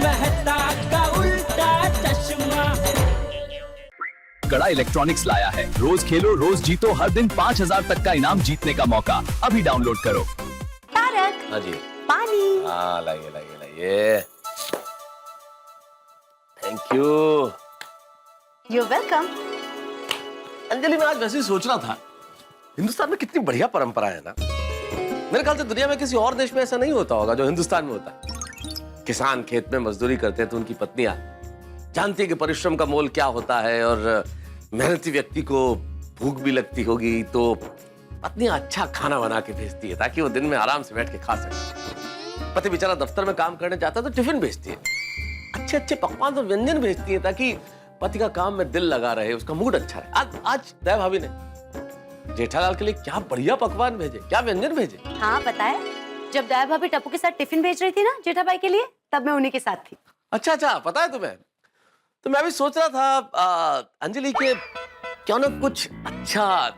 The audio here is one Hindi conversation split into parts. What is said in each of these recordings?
मेहता का उल्टा चश्मा। कड़ा इलेक्ट्रॉनिक्स लाया है, रोज खेलो रोज जीतो, हर दिन 5,000 तक का इनाम जीतने का मौका। अभी डाउनलोड करो। तारक, हाँ जी। पानी। हाँ लाइए लाइए लाइए। Thank you. You welcome. Anjali, मैं आज वैसे ही सोच रहा था, हिंदुस्तान में कितनी बढ़िया परंपरा है ना। मेरे ख्याल से दुनिया में किसी और देश में ऐसा नहीं होता होगा जो हिंदुस्तान में होता है। किसान खेत में मजदूरी करते हैं तो उनकी पत्नियां जानती है कि परिश्रम का मोल क्या होता है, और मेहनती व्यक्ति को भूख भी लगती होगी तो पत्नियां अच्छा खाना बना के भेजती है ताकि वो दिन में आराम से बैठ के खा सके। पति बेचारा दफ्तर में काम करने जाता है तो टिफिन भेजती है, अच्छे अच्छे पकवान और व्यंजन भेजती है ताकि पति का काम में दिल लगा रहे, उसका मूड अच्छा रहे। आज दया भाभी ने जेठालाल के लिए क्या बढ़िया पकवान भेजे, क्या व्यंजन भेजे। हाँ बताए, जब दया भाभी टप्पू के साथ टिफिन भेज रही थी ना जेठाबाई के लिए, तब मैं उन्हीं के साथ थी। अच्छा अच्छा, पता है तुम्हें, तो मैं भी सोच रहा था अंजलि के क्यों ना कुछ अच्छा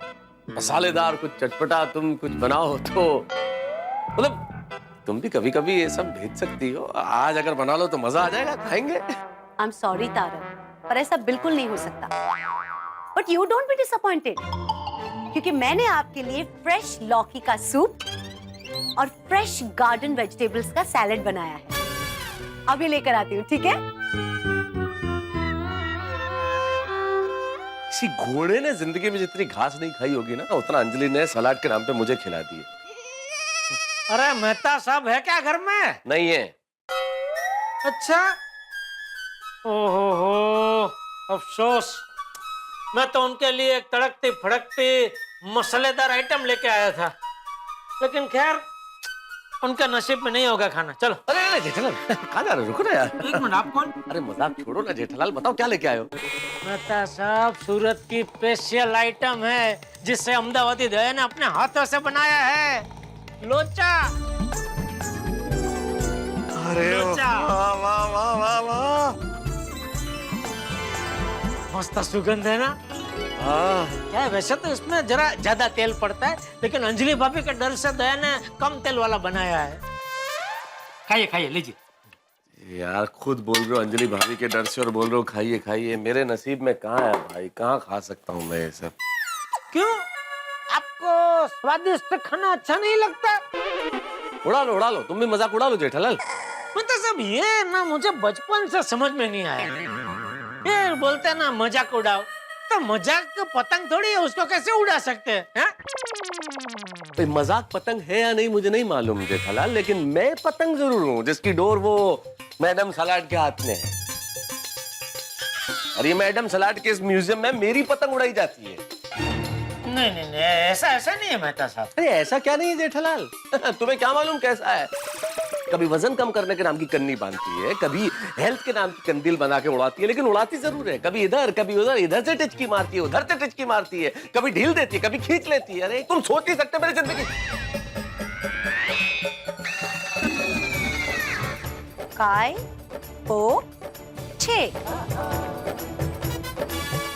मसालेदार, कुछ चटपटा तुम कुछ बनाओ तो मतलब तुम भी कभी कभी ये सब भेज सकती हो। आज अगर बना लो तो मजा आ जाएगा, खाएंगे। आई एम सॉरी तारक, पर ऐसा बिल्कुल नहीं हो सकता। But you don't be disappointed, क्योंकि मैंने आपके लिए फ्रेश लौकी का सूप और फ्रेश गार्डन वेजिटेबल्स का सैलेड बनाया है। अभी लेकर आती हूँ, ठीक है? किसी घोड़े ने जिंदगी में जितनी घास नहीं खाई होगी ना, उतना अंजलि ने सलाद के नाम पे मुझे खिला दिए। अरे मेहता साहब है क्या घर में? नहीं है। अच्छा, ओहो अफसोस, मैं तो उनके लिए एक तड़कती फड़कती मसालेदार आइटम लेके आया था, लेकिन खैर उनका नसीब में नहीं होगा खाना। चलो। अरे जेठालाल कहाँ जा रहे हो, रुको ना यार। एक मिनट, आप कौन? अरे मजाक छोड़ो ना जेठालाल, बताओ क्या लेके आए हो। मेहता साहब, सूरत की स्पेशल आइटम है जिसे अहमदाबादी दया ने अपने हाथों से बनाया है, लोचा। अरे लोचा। वाह वाह वाह वाह वाह, मस्त सुगंध है ना। क्या है, वैसे तो इसमें जरा ज्यादा तेल पड़ता है, लेकिन अंजलि भाभी के डर से दया ने कम तेल वाला बनाया है। खाइए खाइए, लीजिए। यार खुद बोल रहे हो अंजलि भाभी के डर से और बोल रहे हो खाइए खाइए। मेरे नसीब में कहाँ है भाई, कहाँ खा सकता हूँ मैं ये सब। क्यों, आपको स्वादिष्ट खाना अच्छा नहीं लगता? उड़ा लो, तुम भी मजाक उड़ा लो जेठालाल। मतलब सब ये ना मुझे बचपन से समझ में नहीं आया। ये बोलते हैं ना मजाक उड़ाओ, तो मजाक का पतंग थोड़ी है, उसको कैसे उड़ा सकते हैं? भाई मजाक पतंग है या नहीं मुझे नहीं मालूम जेठालाल, लेकिन मैं पतंग जरूर हूँ जिसकी डोर वो मैडम सलाड के हाथ में है। और ये मैडम सलाड के इस म्यूजियम में मेरी पतंग उड़ाई जाती है। नहीं, ऐसा नहीं है मेहता साहब। अरे ऐसा क्या नहीं है जेठालाल तुम्हें क्या मालूम कैसा है। कभी वजन कम करने के नाम की कन्नी बांधती है, कभी हेल्थ के नाम की कंदील बना के उड़ाती है, लेकिन उड़ाती जरूर है। कभी इधर कभी उधर, इधर से टिचकी मारती है, उधर से टिचकी मारती है, कभी ढील देती है, कभी खींच लेती है। अरे तुम सोच नहीं सकते मेरी जिंदगी। काय पो छे।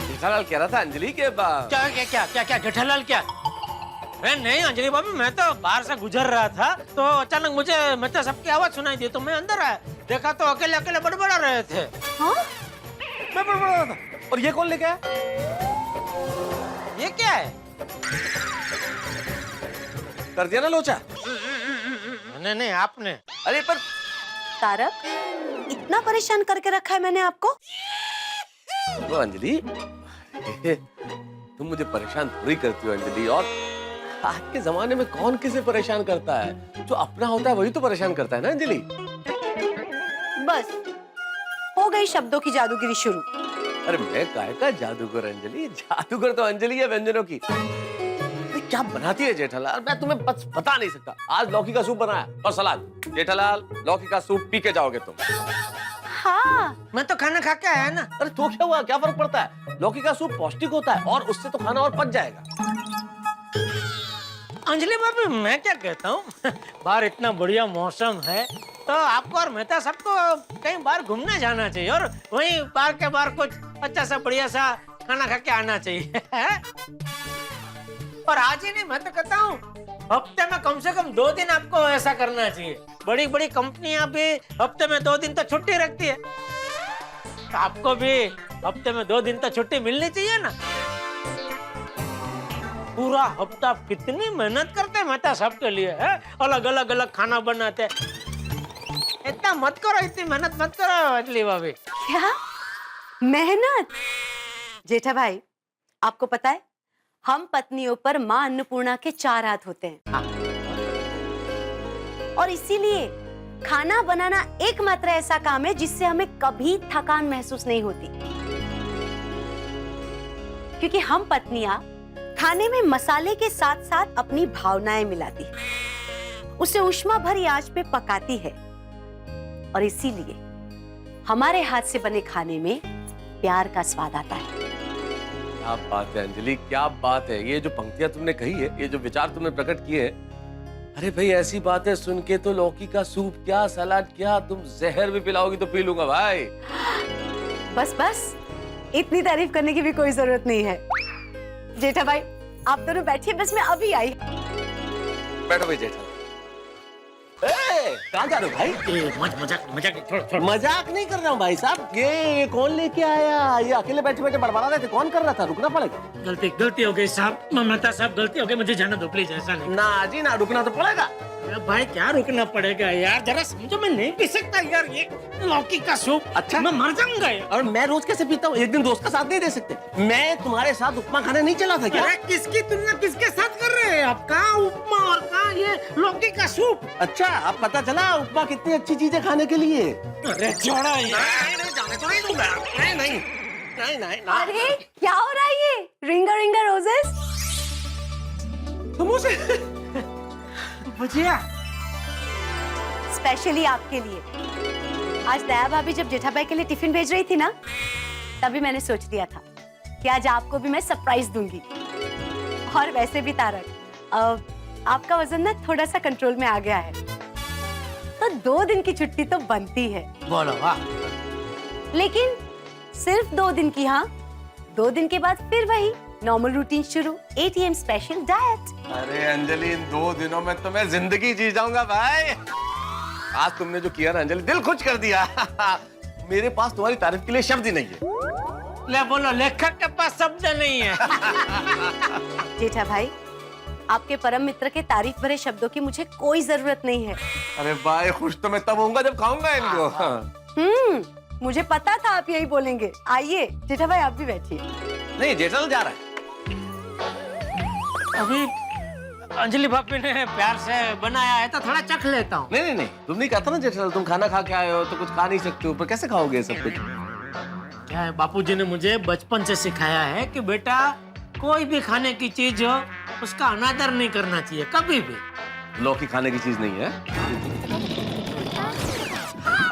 जेठालाल कह रहा था अंजलि के क्या जेठालाल क्या? अरे नहीं अंजलि भाभी, मैं तो बाहर से गुजर रहा था तो अचानक मुझे मेहता साहब की आवाज सुनाई दी, तो मैं अंदर आया, देखा तो अकेले अकेले बड़बड़ा रहे थे। हाँ? मैं बड़बड़ा रहा था। और ये कौन लेके आया? ये क्या है? कर दिया ना लोचा। नहीं, आपने। अरे पर तारक, इतना परेशान करके रखा है मैंने आपको? वो अंजलि तुम मुझे परेशान थोड़ी करती हो अंजलि। और आज के जमाने में कौन किसे परेशान करता है, जो अपना होता है वही तो परेशान करता है ना अंजलि। बस हो गई शब्दों की जादूगिरी शुरू। अरे मैं काय का जादूगर अंजलि, जादूगर तो अंजलि है व्यंजनों की। क्या बनाती है जेठालाल, मैं तुम्हें बस बता नहीं सकता। आज लौकी का सूप बनाया और सलाद। जेठालाल लौकी का सूप पी के जाओगे तुम। हाँ, मैं तो खाना खा के आया ना। अरे तो क्या हुआ, क्या फर्क पड़ता है। लौकी का सूप पौष्टिक होता है और उससे तो खाना और पच जाएगा। अंजलि भाभी, मैं क्या कहता हूँ, बाहर इतना बढ़िया मौसम है तो आपको और मेहता सबको कहीं बाहर घूमने जाना चाहिए, और वहीं पार्क के बाहर कुछ अच्छा सा बढ़िया सा खाना खा के आना चाहिए। और आज ही नहीं, मैं तो कहता हूँ हफ्ते में कम से कम 2 दिन आपको ऐसा करना चाहिए। बड़ी बड़ी कंपनियां भी हफ्ते में 2 दिन तो छुट्टी रखती है, तो आपको भी हफ्ते में 2 दिन तो छुट्टी मिलनी चाहिए ना। पूरा हफ्ता कितनी मेहनत करते हैं मेहता साहब के लिए, है? अलग अलग खाना बनाते हैं। इतना मत करो, इतनी मेहनत मत करो अंजलि भाभी। क्या मेहनत? जेठा भाई, आपको पता है हम पत्नियों पर माँ अन्नपूर्णा के 4 हाथ होते हैं। और इसीलिए खाना बनाना एकमात्र ऐसा काम है जिससे हमें कभी थकान महसूस नहीं होती, क्योंकि हम पत्नियां खाने में मसाले के साथ साथ अपनी भावनाएं मिलाती है, उसे ऊष्मा भरी आंच पे पकाती है, और इसीलिए हमारे हाथ से बने खाने में प्यार का स्वाद आता है। क्या बात है अंजलि, क्या बात है। ये जो पंक्तियां तुमने कही है, ये जो विचार तुमने प्रकट किए हैं, अरे भाई ऐसी बातें सुन के तो लौकी का सूप क्या, सलाद क्या, तुम जहर भी पिलाओगी तो पी लूंगा भाई। बस बस, इतनी तारीफ करने की भी कोई जरूरत नहीं है। जेठा भाई, आप दोनों बैठिए, बस मैं अभी आई। बैठो भाई जेठा। कहाँ जा रहे हो भाई? मजाक मजाक नहीं कर रहा हूँ भाई साहब। ये कौन लेके आया? ये अकेले बैठे बैठे बड़बड़ा रहे थे, कौन कर रहा था? रुकना पड़ेगा। गलती हो गई साहब, मेहता साहब गलती हो गई, मुझे जाना दो प्लीज, ऐसा नहीं। ना जी ना, रुकना तो पड़ेगा। अरे भाई क्या रुकना पड़ेगा यार, जरा समझो, मैं नहीं पी सकता यार ये लौकी का सूप। अच्छा, मैं मर जाऊंगा यार। और मैं रोज कैसे पीता हूँ? एक दिन दोस्त का साथ नहीं दे सकते? मैं तुम्हारे साथ उपमा खाने नहीं चला था क्या? अरे किसकी तुलना किसके साथ कर रहे हैं आप? कहाँ उपमा और कहाँ ये लौकी का सूप? अच्छा, अब पता चला उपमा कितनी अच्छी चीज है खाने के लिए। अरे छोड़ो यार। नहीं, जाने तो नहीं दूंगा। नहीं। अरे क्या हो रहा है ये? रिंगा रोजेस? समोसे। भजिया स्पेशली आपके लिए। आज दया भाभी जब जेठा भाई के लिए टिफिन भेज रही थी ना, तभी मैंने सोच दिया था कि आज आपको भी मैं सरप्राइज दूंगी। और वैसे भी तारक, आपका वजन ना थोड़ा सा कंट्रोल में आ गया है, तो 2 दिन की छुट्टी तो बनती है। बोलो वाह। लेकिन सिर्फ 2 दिन की, हाँ। 2 दिन के बाद फिर वही नॉर्मल रूटीन शुरू, ATM स्पेशल डाइट। अरे अंजलि, इन 2 दिनों में तो मैं जिंदगी जी जाऊंगा भाई। आज तुमने जो किया ना अंजलि, दिल खुश कर दिया। मेरे पास तुम्हारी तारीफ के लिए शब्द ही नहीं है। ले बोलो, लेखक के पास शब्द नहीं है। जेठा भाई, आपके परम मित्र के तारीफ भरे शब्दों की मुझे कोई जरूरत नहीं है। अरे भाई, खुश तो मैं तब होऊंगा जब खाऊंगा इनको। मुझे पता था आप यही बोलेंगे। आइए जेठा भाई, आप भी बैठिए। नहीं, जेठल जा रहा है। अभी अंजलि भाभी ने प्यार से बनाया है तो थोड़ा चख लेता हूँ। नहीं, तुम नहीं कहता ना जेठल, तुम खाना खा के आए हो तो कुछ खा नहीं सकते हो, पर कैसे खाओगे सब कुछ? क्या है, बापूजी ने मुझे बचपन से सिखाया है कि बेटा कोई भी खाने की चीज हो उसका अनादर नहीं करना चाहिए कभी भी। लौकी खाने की चीज नहीं है।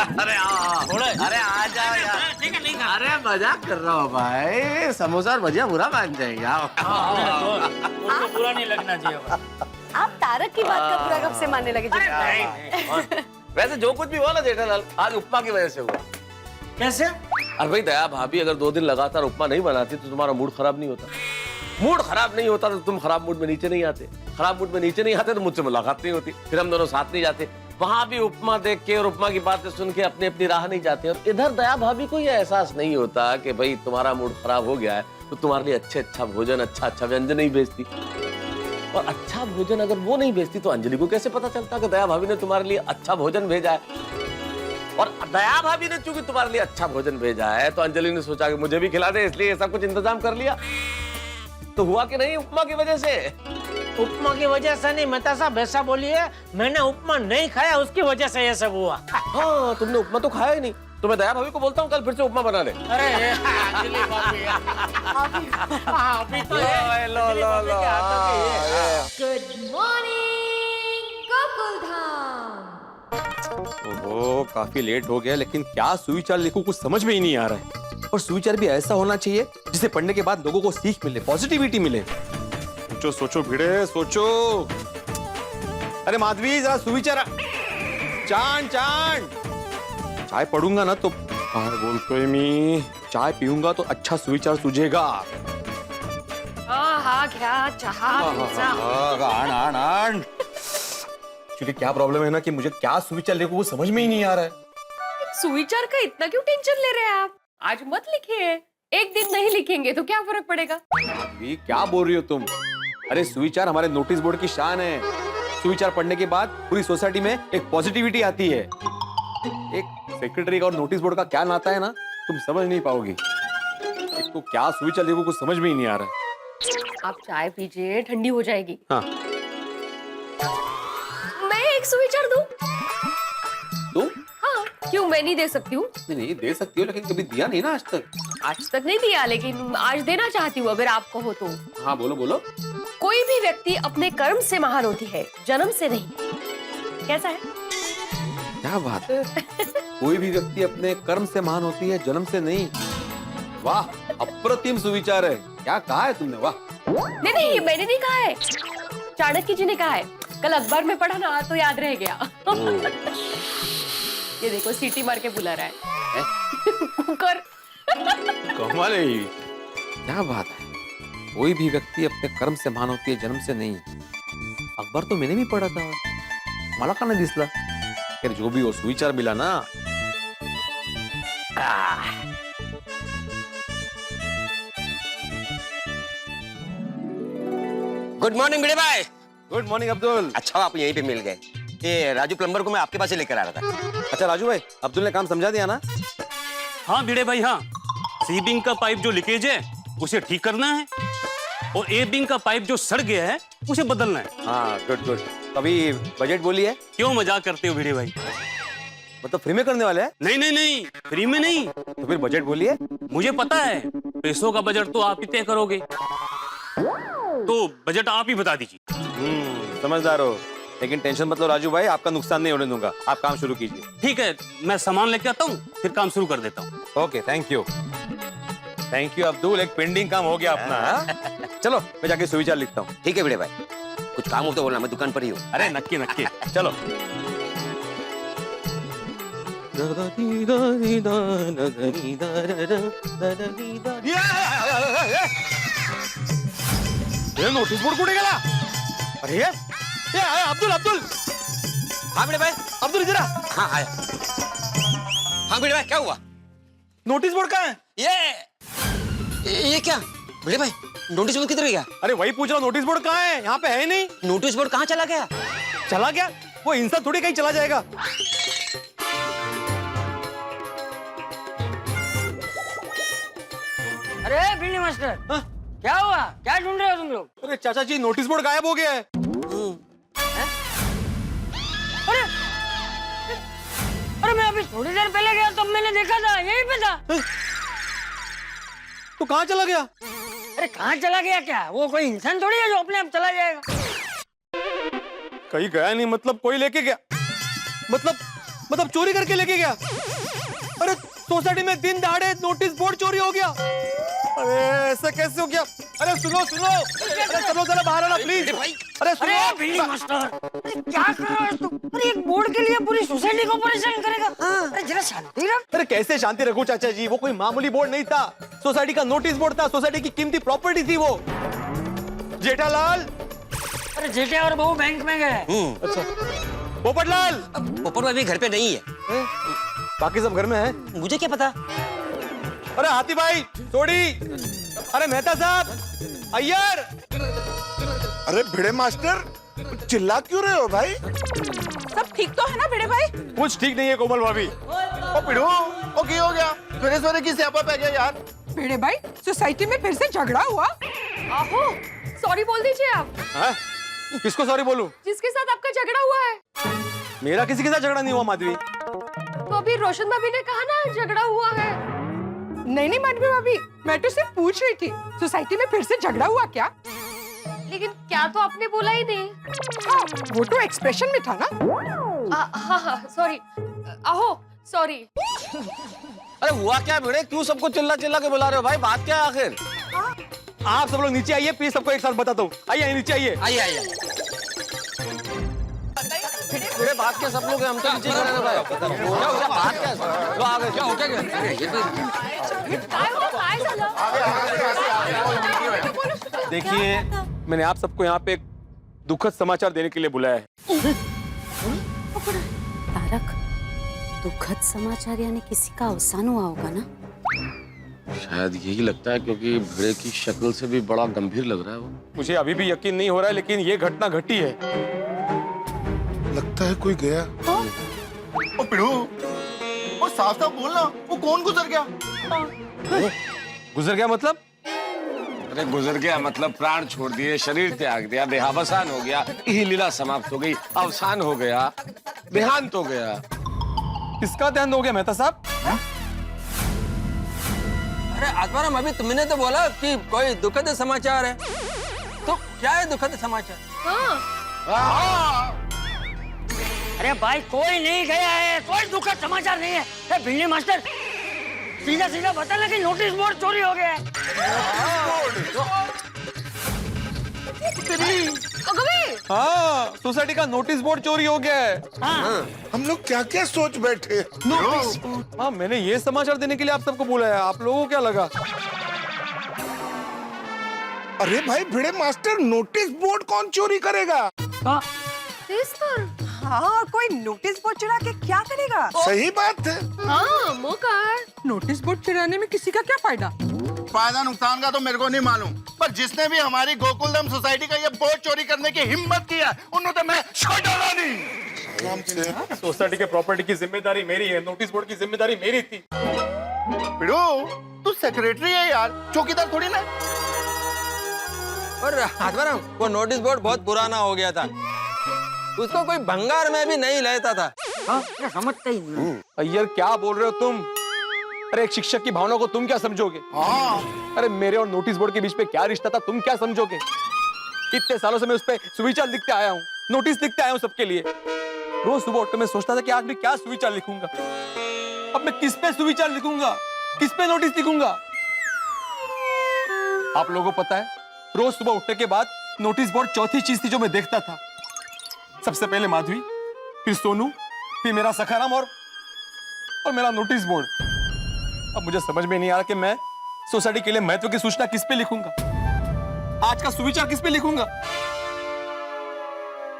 अरे आ जाओ यार। ठीक है, नहीं खा। अरे मजाक कर रहा हूँ भाई, समोसा और भजिया बुरा मान जाएंगे। उनको बुरा नहीं लगना चाहिए। आप तारक की बात का बुरा कब से मानने लगे जेठा भाई? वैसे जो कुछ भी हुआ ना जेठालाल, आज उपमा की वजह से हुआ। कैसे? अरे भाई दया भाभी अगर 2 दिन लगातार उपमा नहीं बनाती तो तुम्हारा मूड खराब नहीं होता। मूड खराब नहीं होता तो तुम खराब मूड में नीचे नहीं आते। खराब मूड में नीचे नहीं आते तो मुझसे मुलाकात नहीं होती, फिर हम दोनों साथ नहीं जाते। वहां भी उपमा देख के और उपमा की बातें सुन के अपनी अपनी राह नहीं जाते। और इधर दया भाभी को ये एहसास नहीं होता कि भाई तुम्हारा मूड खराब हो गया है तो तुम्हारे लिए अच्छा भोजन, अच्छा व्यंजन नहीं भेजती। और अच्छा भोजन अगर वो नहीं भेजती तो अंजलि को कैसे पता चलता कि दया भाभी ने तुम्हारे लिए अच्छा भोजन भेजा है? और दया भाभी ने चूंकि तुम्हारे लिए अच्छा भोजन भेजा है तो अंजलि ने सोचा कि मुझे भी खिला दे, इसलिए सब कुछ इंतजाम कर लिया। तो हुआ कि नहीं उपमा की वजह से? उपमा की वजह से नहीं मेहता साहब, ऐसा बोलिए, मैंने उपमा नहीं खाया उसकी वजह से ये सब हुआ। हाँ, तुमने उपमा तो खाया ही नहीं, तो मैं दया भाभी को बोलता हूँ कल फिर से उपमा बना ले। अरे अंजलि भाभी, अभी तो लो। Good morning Gokuldham. ओहो, काफी लेट हो गया, लेकिन क्या सुविचार लिखूं कुछ समझ में ही नहीं आ रहा है। और सुविचार भी ऐसा होना चाहिए जिसे पढ़ने के बाद लोगों को सीख मिले, पॉजिटिविटी मिले। सोचो भिड़े, सोचो। अरे माधवी, जरा सुविचार। चांद चाय पढ़ूंगा ना तो बाहर बोलतोय मी, चाय पीऊंगा तो अच्छा सुविचार सूझेगा। हाँ घ्या चहा तुमचा. आण आण आण. क्योंकि क्या प्रॉब्लम है ना कि मुझे क्या सुविचार लिखूं वो समझ में ही नहीं आ रहा है. सुविचार का इतना क्यों टेंशन ले रहे हैं आप? आज मत लिखिए, एक दिन नहीं लिखेंगे तो क्या फर्क पड़ेगा? माधवी, क्या बोल रही हो तुम? अरे सुविचार हमारे नोटिस बोर्ड की शान है. सुविचार पढ़ने के बाद पूरी सोसाइटी में एक पॉजिटिविटी आती है. एक सेक्रेटरी का और नोटिस बोर्ड का क्या नाता है ना, तुम समझ नहीं पाओगी. एक तो क्या सुविचार लिखूं कुछ समझ में ही नहीं आ रहा है. आप चाय पीजिए, ठंडी हो जाएगी. हाँ. मैं एक सुविचार दूं? तुम? हाँ, क्यों मैं नहीं दे सकती हूँ? नहीं दे सकती हो, लेकिन कभी दिया नहीं ना आज तक. आज तक नहीं दिया, लेकिन आज देना चाहती हूँ अगर आप कहो तो. हाँ बोलो बोलो. कोई भी व्यक्ति अपने कर्म से महान होती है, जन्म से नहीं. कैसा है? क्या बात है. कोई भी व्यक्ति अपने कर्म से महान होती है, जन्म से नहीं. वाह, अप्रतिम सुविचार है. क्या कहा है तुमने. वाह. नहीं नहीं, ये मैंने नहीं कहा है, चाणक्य जी ने कहा है. कल अखबार में पढ़ा ना तो याद रह गया. ये देखो सीटी मार के बुला रहा है. कुकर. कमाल है ये. क्या बात है. कोई भी व्यक्ति अपने कर्म से महान होती है, जन्म से नहीं. अखबार तो मैंने भी पढ़ा था, मला का नाही दिसला. फिर जो भी हो सुविचार मिला ना. गुड मॉर्निंग भिड़े भाई. Good morning Abdul. अच्छा आप यहीं पे मिल गए. ये राजू प्लम्बर को मैं आपके पास ही लेकर आ रहा था. अच्छा राजू भाई, अब्दुल ने काम समझा दिया ना. हाँ भिड़े भाई हाँ. सी बिंग का पाइप जो लीकेज है उसे ठीक करना है और ए बिंग का पाइप जो सड़ गया है उसे बदलना है. हाँ गुड गुड. अभी बजट बोलिए. क्यों मजाक करते हो भिड़े भाई. मतलब फ्री में करने वाले हैं. नहीं नहीं नहीं, फ्री में नहीं. तो फिर बजट बोलिए. मुझे पता है पैसों का बजट तो आप ही तय करोगे, तो बजट आप ही बता दीजिए. समझदार हो. लेकिन टेंशन मत लो राजू भाई, आपका नुकसान नहीं होने दूंगा. आप काम शुरू कीजिए. ठीक है, मैं सामान लेके आता हूँ फिर काम शुरू कर देता हूँ. Okay thank you. Thank you Abdul. एक पेंडिंग काम हो गया अपना. हाँ? चलो मैं जाके सुविचार लिखता हूँ. ठीक है भिड़े भाई, कुछ काम हो तो बोलना, मैं दुकान पर ही हूँ. अरे नक्की नक्की. चलो. ये नोटिस बोर्ड कुठे गेला. अरे ये अब्दुल अब्दुल. हाँ भिड़े भाई. अब्दुल इधर आ. हाँ आया. हाँ भिड़े भाई क्या हुआ. नोटिस बोर्ड कहाँ है. ये क्या भिड़े भाई, नोटिस बोर्ड किधर गया. अरे वही पूछ रहा हूँ, नोटिस बोर्ड कहाँ है. यहाँ पे है ही नहीं. नोटिस बोर्ड कहाँ चला गया. चला गया. वो इंसान थोड़ी कहीं चला जाएगा. अरे भिंडी मास्टर, क्या हुआ? क्या ढूंढ रहे हो तुम लोग? अरे चाचा जी नोटिस बोर्ड गायब हो गया है. अरे अरे मैं अभी थोड़ी देर पहले गया तब मैंने देखा था, यहीं पे था. तो कहाँ चला गया. अरे कहाँ चला गया क्या? वो कोई इंसान थोड़ी है जो अपने आप चला जाएगा. कहीं गया नहीं मतलब कोई लेके गया. मतलब चोरी करके लेके गया. अरे सोसाइटी में दिन दहाड़े नोटिस बोर्ड चोरी हो गया. अरे ऐसा कैसे हो गया. अरे सुनो सुनो. अरे चलो जरा बाहर आना प्लीज. अरे सुनो. भिंडी मास्टर, क्या कर रहे हो तुम? अरे एक बोर्ड के लिए पूरी सोसाइटी को परेशान करेगा. अरे जरा शांति रख. अरे कैसे शांति रखूं चाचा जी. वो कोई मामूली बोर्ड नहीं था. सोसाइटी का नोटिस बोर्ड था. सोसाइटी की कीमती प्रॉपर्टी थी वो. जेठालाल. अरे जेठे और बहू बैंक में गए. अच्छा. पोपटलाल. पोपट भाई घर पे नहीं है. बाकी सब घर में है. मुझे क्या पता. अरे हाथी भाई, सोडी. अरे मेहता साहब, अय्यर. अरे भिड़े मास्टर, चिल्ला क्यों रहे हो भाई. सब ठीक तो है ना भिड़े भाई. कुछ ठीक नहीं है कोमल भाभी. ओ पिड़ो, ओ की हो गया. सवेरे सवेरे की स्यापा पै गया यार. भिड़े भाई, सोसाइटी में फिर से झगड़ा हुआ. आहो, सॉरी बोल दीजिए आप. हाँ? किसको सॉरी बोलूं. जिसके साथ आपका झगड़ा हुआ है. मेरा किसी के साथ झगड़ा नहीं हुआ माधवी. तो अभी रोशन भाभी ने कहा ना झगड़ा हुआ है. नहीं माधवी भाभी, मैं तो सिर्फ पूछ रही थी, सोसाइटी में फिर से झगड़ा हुआ क्या. लेकिन क्या तो आपने बोला ही नहीं. हाँ, वो तो एक्सप्रेशन में था ना. हाँ सॉरी. आहो सॉरी. अरे हुआ क्या भिड़े, क्यों सबको चिल्ला चिल्ला के बुला रहे हो भाई. बात क्या है आखिर. आप सब लोग नीचे आइए प्लीज. सबको एक साथ बताता हूँ. आइए नीचे आइए. आइए आइए. भिड़े बात क्या सब लोग हैं, हम तो नीचे खड़े हैं भाई. क्या हो गया. बात क्या है. लो आ गए. क्या हो क्या काय झालं? देखिए, मैंने आप सबको यहाँ पे एक दुखद समाचार देने के लिए बुलाया है। तारक, दुखद समाचार यानी किसी का अवसान हुआ होगा ना? शायद यही लगता है, क्योंकि भिड़े की शक्ल से भी बड़ा गंभीर लग रहा है वो। मुझे अभी भी यकीन नहीं हो रहा है, लेकिन ये घटना घटी है। लगता है कोई गया। ओ पिड़ू, ओ साफ साफ बोलना, वो कौन गुजर गया? गुजर गया मतलब? अरे गुजर गया मतलब प्राण छोड़ दिए, शरीर त्याग दिया, देहावसान हो गया, यही लीला समाप्त हो गई, अवसान हो गया, देहांत हो गया। किसका ध्यान हो गया मेहता साहब? अरे आत्माराम, अभी तुमने तो बोला कि कोई दुखद समाचार है, तो क्या है दुखद समाचार? अरे भाई कोई नहीं गया है, कोई दुखद समाचार नहीं है। भिंडी मास्टर सीधा सीधा बता ना कि नोटिस बोर्ड चोरी हो गया है। हाँ, सोसाइटी का नोटिस बोर्ड चोरी हो गया है। हम लोग क्या क्या सोच बैठे। हाँ, मैंने ये समाचार देने के लिए आप सबको बुलाया। आप लोगों को क्या लगा? अरे भाई भिड़े मास्टर, नोटिस बोर्ड कौन चोरी करेगा? हाँ, कोई नोटिस बोर्ड चुरा के क्या करेगा? सही बात है। हाँ मोकार, नोटिस बोर्ड चुराने में किसी का क्या फायदा? फायदा नुकसान का तो मेरे को नहीं मालूम, पर जिसने भी हमारी गोकुलधाम सोसाइटी का ये बोर्ड चोरी करने की हिम्मत किया, उन्होंने तो मैं छोड़ डाला नहीं। सोसाइटी के प्रॉपर्टी की जिम्मेदारी मेरी है, नोटिस बोर्ड की जिम्मेदारी मेरी थी। पिड़ू, तू सेक्रेटरी है यार, चौकीदार थोड़ी ना। और आत्माराम, वो नोटिस बोर्ड बहुत पुराना हो गया था, उसको कोई भंगार में भी नहीं लेता था। समझते ही नहीं। अय्यर, क्या बोल रहे हो तुम? अरे एक शिक्षक की भावना को तुम क्या समझोगे? अरे मेरे और नोटिस बोर्ड के बीच में क्या रिश्ता था, तुम क्या समझोगे? इतने सालों से मैं उस पे सुविचार लिखते आया हूँ, नोटिस लिखते आया हूँ सबके लिए। रोज सुबह उठकर मैं सोचता था कि आज मैं क्या सुविचार लिखूंगा। अब मैं किस पे सुविचार लिखूंगा, किस पे नोटिस लिखूंगा? आप लोगों को पता है, रोज सुबह उठने के बाद नोटिस बोर्ड चौथी चीज थी जो मैं देखता था। सबसे पहले माधवी, फिर सोनू, फिर मेरा सखाराम और मेरा नोटिस बोर्ड। अब मुझे समझ में नहीं आ रहा कि मैं सोसाइटी के लिए महत्व की सूचना किस पे लिखूंगा, आज का सुविचार किस पे लिखूंगा।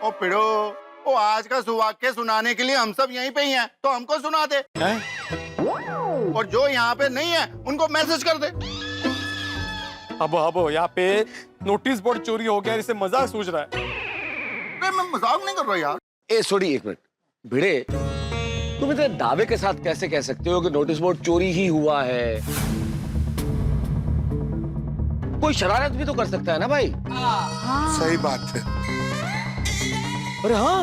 ओ पिड़ो, ओ आज का सुवाक्य सुनाने के लिए हम सब यहीं पे ही हैं, तो हमको सुना दे। और जो यहाँ पे नहीं है उनको मैसेज कर दे। अब यहाँ पे नोटिस बोर्ड चोरी हो गया, इसे मजाक सूझ रहा है। मैं मजाक नहीं कर रहा यार। ए सॉरी, एक मिनट। भिड़े, तुम इतने दावे के साथ कैसे कह सकते हो कि नोटिस बोर्ड चोरी ही हुआ है? कोई शरारत भी तो कर सकता है ना भाई। सही बात है। अरे हाँ,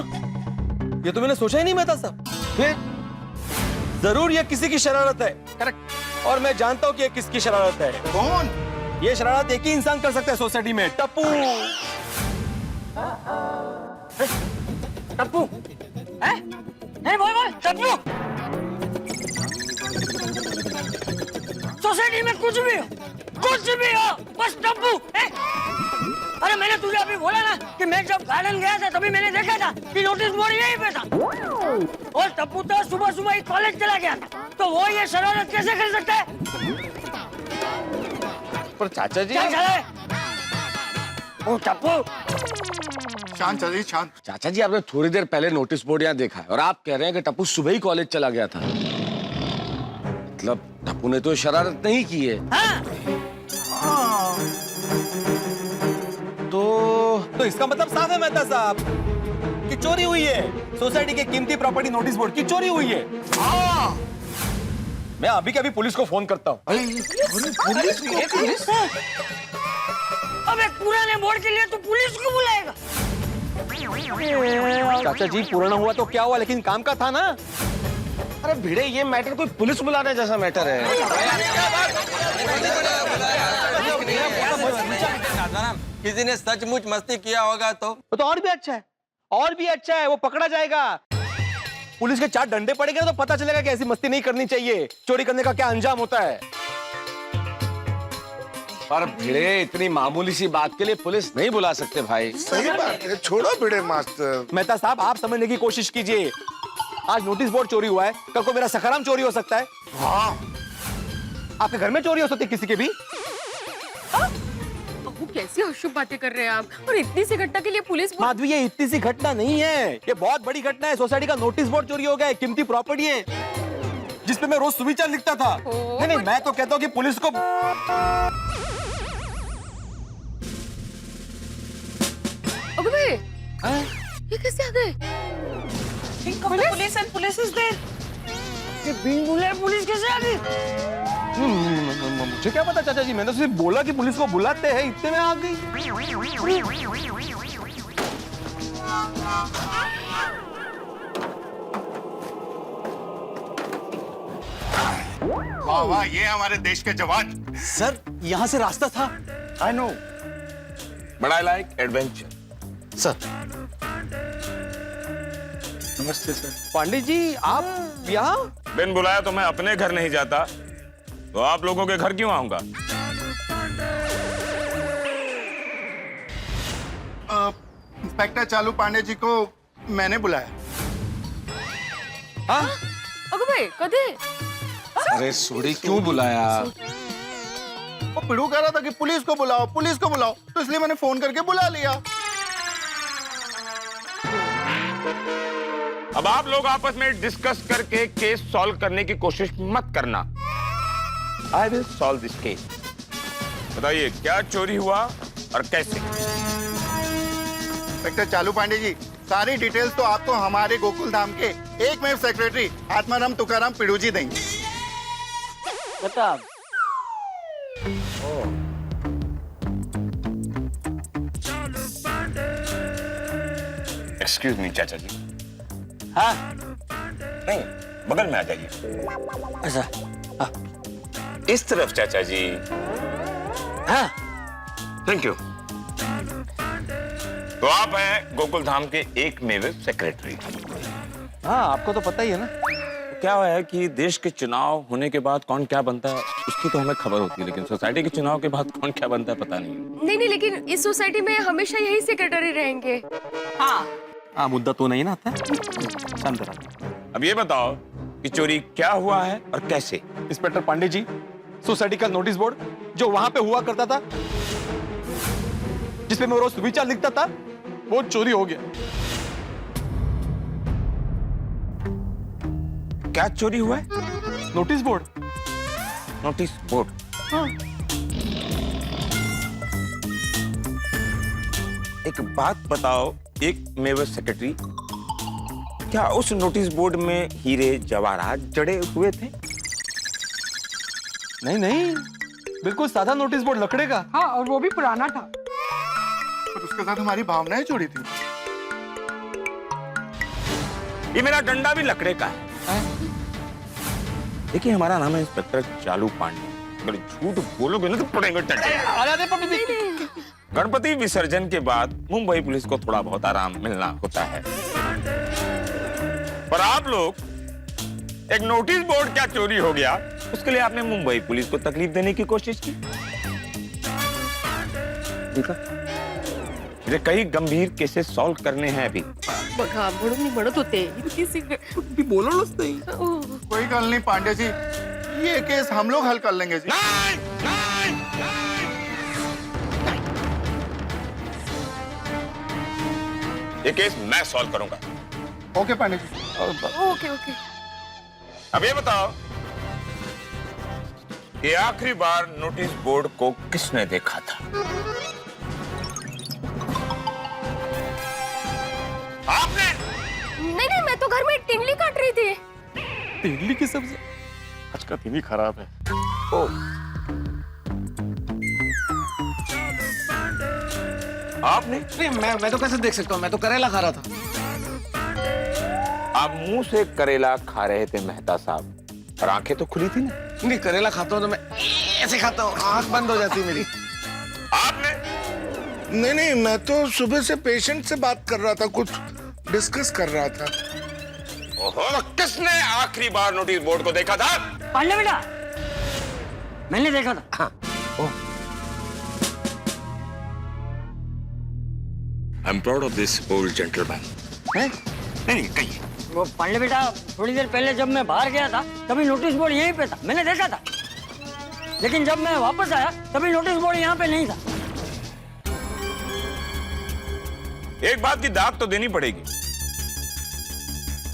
ये तो मैंने सोचा ही नहीं मेहता साहब। फिर जरूर ये किसी की शरारत है। करेक्ट। और मैं जानता हूँ कि ये किसकी शरारत है। कौन? ये शरारत एक ही इंसान कर सकता है सोसाइटी में, टप्पू। टप्पू? नहीं बोल टप्पू। सोसाइटी में कुछ भी हो, बस टप्पू। अरे मैंने तुझे अभी बोला ना कि मैं जब गार्डन गया था तभी मैंने देखा था कि नोटिस बोर्ड यहीं पे था। और टप्पू तो सुबह सुबह ही कॉलेज चला गया था, तो वो ये शरारत कैसे कर सकता है? पर चाचा जी, ओ टप्पू, शांत चलिए, शांत। चाचा जी, आपने थोड़ी देर पहले नोटिस बोर्ड यहाँ देखा है और आप कह रहे हैं कि टप्पू सुबह ही कॉलेज चला गया था। मतलब टप्पू ने तो शरारत नहीं की है। तो इसका मतलब साफ है मेहता साहब कि चोरी हुई है। सोसाइटी के कीमती प्रॉपर्टी नोटिस बोर्ड की चोरी हुई है। मैं अभी के अभी पुलिस को फोन करता हूँ। पुलिस? अब एक पुराने बोर्ड के लिए तो पुलिस को बुलाएगा? चाचा जी, पुराना हुआ तो क्या हुआ, लेकिन काम का था ना। अरे भिड़े, ये मैटर कोई पुलिस बुलाने जैसा मैटर है। किसी ने सचमुच मस्ती किया होगा तो और भी अच्छा है, और भी अच्छा है, वो पकड़ा जाएगा। पुलिस के 4 डंडे पड़ेंगे तो पता चलेगा कि ऐसी मस्ती नहीं करनी चाहिए। चोरी करने का क्या अंजाम होता है। पर भिड़े, इतनी मामूली सी बात के लिए पुलिस नहीं बुला सकते भाई। सही बात है, छोड़ो भिड़े मास्टर। मेहता साहब, आप समझने की कोशिश कीजिए। आज नोटिस बोर्ड चोरी हुआ है, कल को मेरा सखाराम चोरी हो सकता है। हाँ, आपके घर में चोरी हो सकती है किसी के भी। वो कैसी अशुभ बातें कर रहे हैं आप, और इतनी सी घटना के लिए पुलिस माधवी ये इतनी सी घटना नहीं है, ये बहुत बड़ी घटना है। सोसाइटी का नोटिस बोर्ड चोरी हो गया है, कीमती प्रॉपर्टी है जिसपे मैं रोज सुविचार लिखता था। नहीं, मैं तो कहता हूँ कि पुलिस को अबे भाई, ये कैसे आ गए? Police and police is there. ये बिन बुलाए पुलिस कैसे आ गई? मुझे क्या पता चाचा जी, मैंने तो सिर्फ बोला कि पुलिस को बुलाते हैं, इतने में आ गई। वाह वाह, ये हमारे देश के जवान। सर यहाँ से रास्ता था। I know, but I like adventure. Sir नमस्ते सर। पांडे जी आप यहाँ? बिन बुलाया तो मैं अपने घर नहीं जाता, तो आप लोगों के घर क्यों आऊंगा? इंस्पेक्टर चालू पांडे जी को मैंने बुलाया। हाँ? अबे भाई, कदे? अरे सोडी क्यों बुलाया? वो पिड़ू कह रहा था कि पुलिस को बुलाओ, पुलिस को बुलाओ, तो इसलिए मैंने फोन करके बुला लिया। अब आप लोग आपस में डिस्कस करके केस सॉल्व करने की कोशिश मत करना। I will solve this case. बताइए क्या चोरी हुआ और कैसे? इंस्पेक्टर चालू पांडे जी, सारी डिटेल्स तो आपको हमारे गोकुल धाम के एकमेव सेक्रेटरी आत्माराम तुकाराम पिड़ू जी देंगे। बता। एक्सक्यूज मी चाचा जी। हाँ नहीं, बगल में आ जाइए। अच्छा, इस तरफ चाचा जी। हाँ थैंक यू। तो आप हैं गोकुल धाम के एकमेव सेक्रेटरी। हाँ आपको तो पता ही है ना। तो क्या है कि देश के चुनाव होने के बाद कौन क्या बनता है उसकी तो हमें खबर होती है, लेकिन सोसाइटी के चुनाव के बाद कौन क्या बनता है पता नहीं। नहीं, लेकिन इस सोसाइटी में हमेशा यही सेक्रेटरी रहेंगे। हाँ मुद्दा तो नहीं ना आता है। शांत रहो। अब ये बताओ कि चोरी क्या हुआ है और कैसे? इंस्पेक्टर पांडे जी, सोसाइटी का नोटिस बोर्ड जो वहां पे हुआ करता था, जिसपे मैं रोज सुविचार लिखता था, वो चोरी हो गया। क्या चोरी हुआ है? Notice board. Notice board. हाँ। एक बात बताओ एक मेवर सेक्रेटरी, क्या उस नोटिस बोर्ड में हीरे जवाहरात जड़े हुए थे? नहीं नहीं, बिल्कुल सादा नोटिस बोर्ड लकड़े का। हाँ, और वो भी पुराना था। पर उसके साथ हमारी भावनाएं जुड़ी थी। ये मेरा डंडा भी लकड़े का है। देखिए हमारा नाम है इंस्पेक्टर चालू पांडे, अगर झूठ बोलोगे ना तो पड़ेंगे टंडे। गणपति विसर्जन के बाद मुंबई पुलिस को थोड़ा बहुत आराम मिलना होता है, पर आप लोग एक नोटिस बोर्ड क्या चोरी हो गया उसके लिए आपने मुंबई पुलिस को तकलीफ देने की कोशिश की। देखा, मुझे कई गंभीर केसेस सॉल्व करने हैं अभी। बघा म्हणून मी म्हणत होते भी बोलो नहीं। कोई गल नहीं पांडे जी, ये केस हम लोग हल कर लेंगे जी। नहीं, नहीं, नहीं। ये केस मैं सॉल्व करूंगा। Okay Pandey ji. Okay okay. अब ये बताओ कि आखिरी बार नोटिस बोर्ड को किसने देखा था? आपने? नहीं, मैं तो घर में टिंडली काट रही थी। टिंडली की सब्जी? आज का दिन ही खराब है। ओ। आपने? नहीं, मैं तो कैसे देख सकता हूँ, मैं तो करेला खा रहा था। आप मुंह से करेला खा रहे थे मेहता साहब, और आंखें तो खुली थी ना? नहीं, करेला खाता हूँ तो मैं ऐसे खाता हूँ, आंख बंद हो जाती है मेरी। आपने? नहीं नहीं, मैं तो सुबह से पेशेंट से बात कर रहा था, कुछ डिस्कस कर रहा था। ओहो, किसने आखिरी बार नोटिस बोर्ड को देखा था? पांडे बेटा, मैंने देखा था। हाँ। आई am proud of this old gentleman. नहीं, कहिए। वो पांडे बेटा, थोड़ी देर पहले जब मैं बाहर गया था तभी नोटिस बोर्ड यहीं पे था, मैंने देखा था। लेकिन जब मैं वापस आया तभी नोटिस बोर्ड यहाँ पे नहीं था। एक बात की दाग तो देनी पड़ेगी,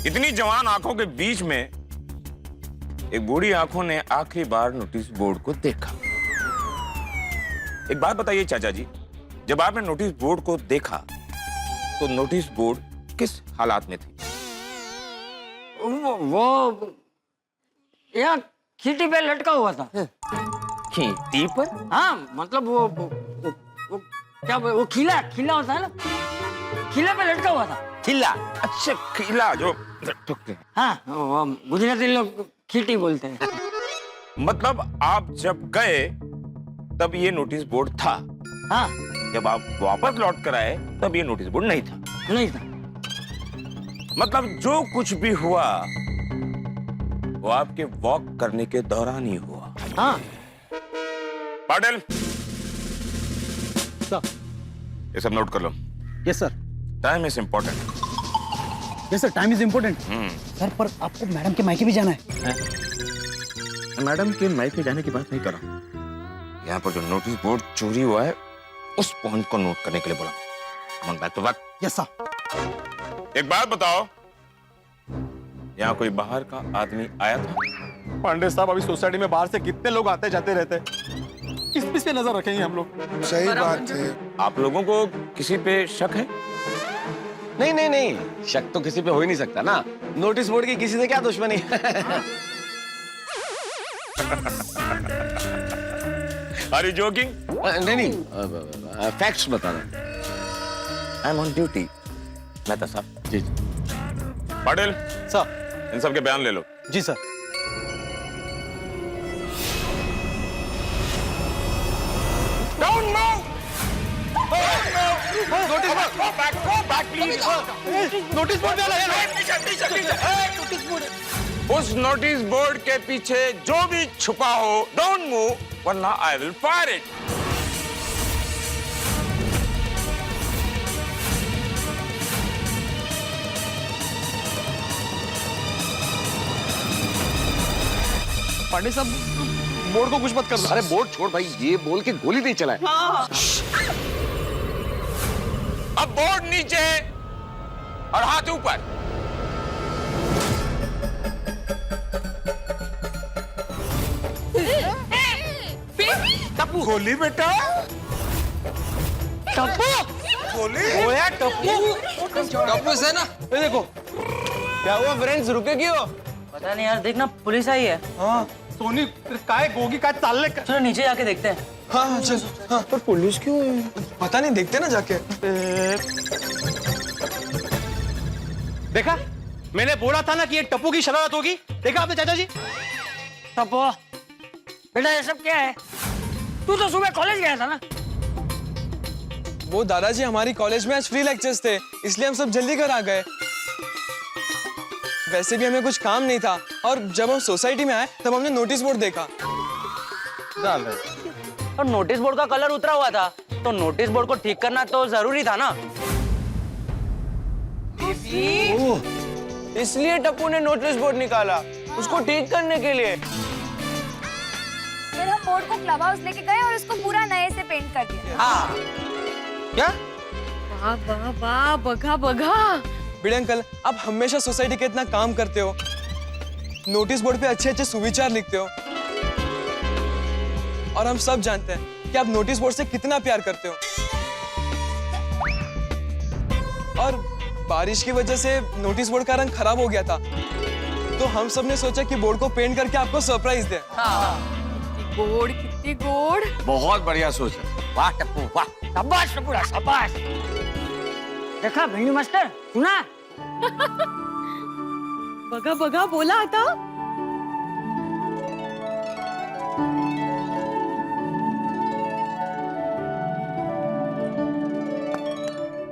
इतनी जवान आंखों के बीच में एक बूढ़ी आंखों ने आखिरी बार नोटिस बोर्ड को देखा। एक बात बताइए चाचा जी, जब आपने नोटिस बोर्ड को देखा तो नोटिस बोर्ड किस हालात में थी? वो यहाँ खींटी पे लटका हुआ था। खींटी पर? हाँ, मतलब वो क्या वो खिला खिला होता है ना, खिला पे लटका हुआ था। खिला? अच्छा, खिला जो हाँ, वो गुजराती लोग खींटी बोलते हैं। मतलब आप जब गए तब ये नोटिस बोर्ड था? हाँ। जब आप वापस लौट कर आए तब ये नोटिस बोर्ड नहीं था? नहीं था। मतलब जो कुछ भी हुआ वो आपके वॉक करने के दौरान ही हुआ? हाँ। पाटिल, सर। ये सब नोट कर लो। Yes sir. Time is important. Yes sir, time is important. Sir, पर आपको मैडम के मायके भी जाना है। मैडम के मायके जाने की बात नहीं कर रहा, यहाँ पर जो नोटिस बोर्ड चोरी हुआ है उस पॉइंट को नोट करने के लिए बोला। Come on, back to work. Yes sir. एक बात बताओ, यहाँ कोई बाहर का आदमी आया था? पांडे साहब, अभी सोसाइटी में बाहर से कितने लोग आते जाते रहते हैं, किस पे नजर रखेंगे हम लोग? सही बात है। आप लोगों को किसी पे शक है? नहीं नहीं नहीं, शक तो किसी पे हो ही नहीं सकता ना। नोटिस बोर्ड की किसी से क्या दुश्मनी? Are you joking? नहीं नहीं, फैक्ट्स बता रहा हूँ। I am on duty. Mehta साहब। जी। पाटिल सर। इन सब के बयान ले लो। जी sir. Don't move! Notice board! Go back, please! Notice board उस नोटिस बोर्ड के पीछे जो भी छुपा हो, डोंट मूव, वरना I will fire it. Pandey साहब, बोर्ड को कुछ मत कर। अरे बोर्ड छोड़ भाई, ये बोल के गोली नहीं चलाए। अब बोर्ड नीचे और हाथ ऊपर। टप्पू। गोली बेटा, टप्पू। गोली। ओए टप्पू। टप्पू से ना, ये देखो क्या हुआ फ्रेंड्स, रुके क्यों? पता नहीं यार, देखना पुलिस आई है। हाँ, सोनी काय गोगी काय चालले का? चलो नीचे जाके देखते हैं। हाँ चल। हाँ, पर पुलिस क्यों? पता नहीं, देखते ना जाके। देखा, मैंने बोला था ना कि ये टप्पू की शरारत होगी। देखा आपने चाचा जी? टप्पू, बेटा ये सब क्या है? तू तो सुबह कॉलेज गया था ना? वो दादाजी, हमारी कॉलेज में आज फ्री लेक्चर्स थे, इसलिए हम सब जल्दी घर आ गए। वैसे भी हमें कुछ काम नहीं था, और जब हम सोसाइटी में आए तब हमने नोटिस बोर्ड देखा। और नोटिस बोर्ड का कलर उतरा हुआ था, तो नोटिस बोर्ड को ठीक करना तो जरूरी था ना। इसलिए टप्पू ने नोटिस बोर्ड निकाला, उसको ठीक करने के लिए। फिर हम बोर्ड को क्लब हाउस लेके गए और इसको पूरा नए से पेंट कर दिया। हाँ। क्या? वाह वाह वाह, बघा बघा। बड़े अंकल, आप हमेशा सोसाइटी के इतना काम करते हो, नोटिस बोर्ड पे अच्छे अच्छे सुविचार लिखते हो, और हम सब जानते हैं कि आप नोटिस बोर्ड से कितना प्यार करते हो। और बारिश की वजह से नोटिस बोर्ड का रंग खराब हो गया था, तो हम सब ने सोचा कि बोर्ड को पेंट करके आपको सरप्राइज दें। गोड़, कितनी गोड़। बहुत बढ़िया सोच है। वाह टप्पू वाह। शाबाश टप्पूड़ा, शाबाश। देखा भिंडी मास्टर, सुना? बघा बघा बोला था।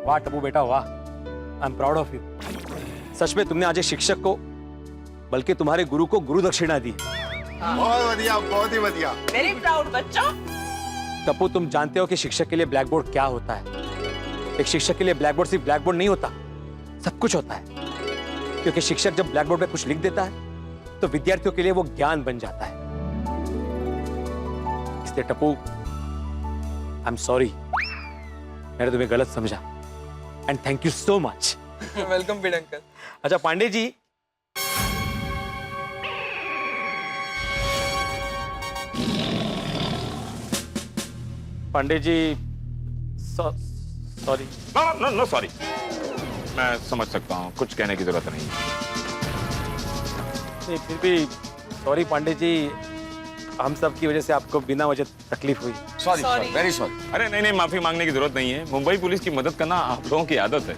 वाह टप्पू बेटा वाह, I am proud of you. सच में तुमने आज एक शिक्षक को, बल्कि तुम्हारे गुरु को गुरु दक्षिणा दी। बहुत बढ़िया, बहुत ही बढ़िया। वेरी प्राउड बच्चों। टप्पू, तुम जानते हो कि शिक्षक के लिए ब्लैक बोर्ड क्या होता है? एक शिक्षक के लिए ब्लैक बोर्ड सिर्फ ब्लैक बोर्ड नहीं होता, सब कुछ होता है। क्योंकि शिक्षक जब ब्लैक बोर्ड पे कुछ लिख देता है तो विद्यार्थियों के लिए वो ज्ञान बन जाता है। इसलिए टप्पू, आई एम सॉरी, मैंने तुम्हें गलत समझा। And thank you so much. Welcome bid uncle. अच्छा Pandey ji, sorry. No sorry, मैं समझ सकता हूँ, कुछ कहने की जरूरत नहीं। नहीं फिर भी सॉरी पांडे जी, हम सब की वजह से आपको बिना वजह तकलीफ हुई। Sorry, very sorry. अरे नहीं, माफी मांगने की जरूरत नहीं है। मुंबई पुलिस की मदद करना आप लोगों की आदत है।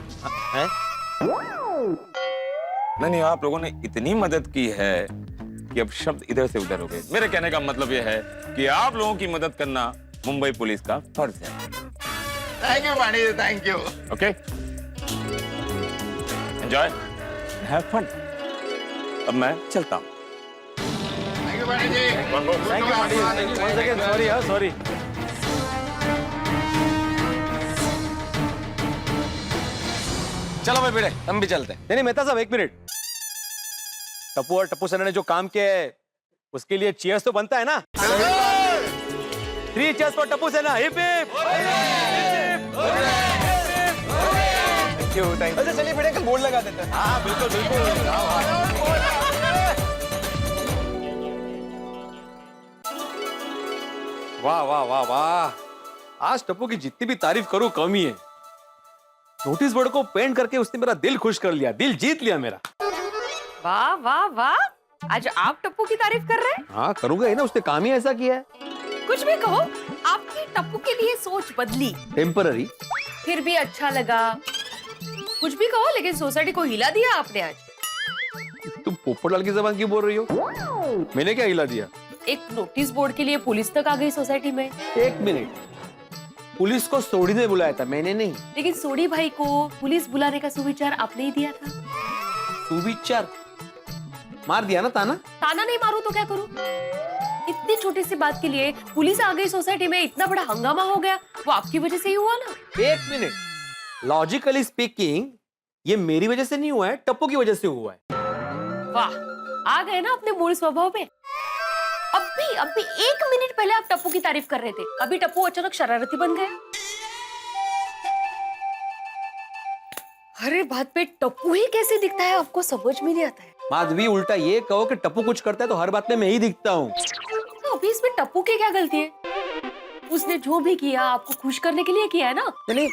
नहीं, आप लोगों ने इतनी मदद की है कि अब शब्द इधर से उधर हो गए। मेरे कहने का मतलब यह है कि आप लोगों की मदद करना मुंबई पुलिस का फर्ज है। Thank you Pandey ji, thank you. Okay, enjoy, have fun. अब मैं चलता हूँ। Thank you Pandey ji. Sorry. चलो भाई भिड़े, हम भी चलते हैं। नहीं मेहता साहब, एक मिनट। टप्पू और टप्पू सेना ने जो काम किया है उसके लिए चीयर्स तो बनता है ना। 3 चीयर्स फॉर टप्पू सेना। Hip hip. Thank you. अच्छा चलिए भिड़े, कल बोर्ड लगा देते हैं। हाँ बिल्कुल बिल्कुल। वाह वाह वाह वाह, आज टप्पू की जितनी भी तारीफ करूं कम ही है। नोटिस बोर्ड को पेंट करके उसने मेरा दिल खुश कर लिया, दिल जीत लिया मेरा। वाह वाह वाह, आज आप टप्पू की तारीफ कर रहे हैं? हाँ करूंगा ही ना, उसने काम ही ऐसा किया है। कुछ भी कहो, आपकी टप्पू के लिए सोच बदली। टेम्पररी। फिर भी अच्छा लगा। कुछ भी कहो, लेकिन सोसाइटी को हिला दिया आपने आज। तुम पोपटलाल की जबान क्यों बोल रही हो? मैंने क्या हिला दिया? एक नोटिस बोर्ड के लिए पुलिस तक आ गई सोसाइटी में। एक मिनट, पुलिस को सोडी ने बुलाया था, मैंने नहीं। लेकिन सोडी भाई को पुलिस बुलाने का सुविचार आपने ही दिया था। सुविचार मार दिया ना ताना? ताना नहीं मारूं तो क्या करूं? इतनी छोटी सी बात के लिए पुलिस आ गई सोसाइटी में, इतना बड़ा हंगामा हो गया, वो आपकी वजह से ही हुआ ना। एक मिनट, लॉजिकली स्पीकिंग ये मेरी वजह से नहीं हुआ है, टप्पू की वजह से हुआ है। वाह, आ गए ना अपने मूल स्वभाव पे। अभी 1 मिनट पहले आप टप्पू की तारीफ कर रहे थे, अभी टप्पू अचानक शरारती बन गए। हर बात पे टप्पू ही कैसे दिखता है, आपको समझ में नहीं आता है। माधवी, उल्टा ये कहो कि टप्पू कुछ करता है तो हर बात में मैं ही दिखता हूँ। तो अभी इसमें टप्पू की क्या गलती है? उसने जो भी किया आपको खुश करने के लिए किया है ना। नहीं,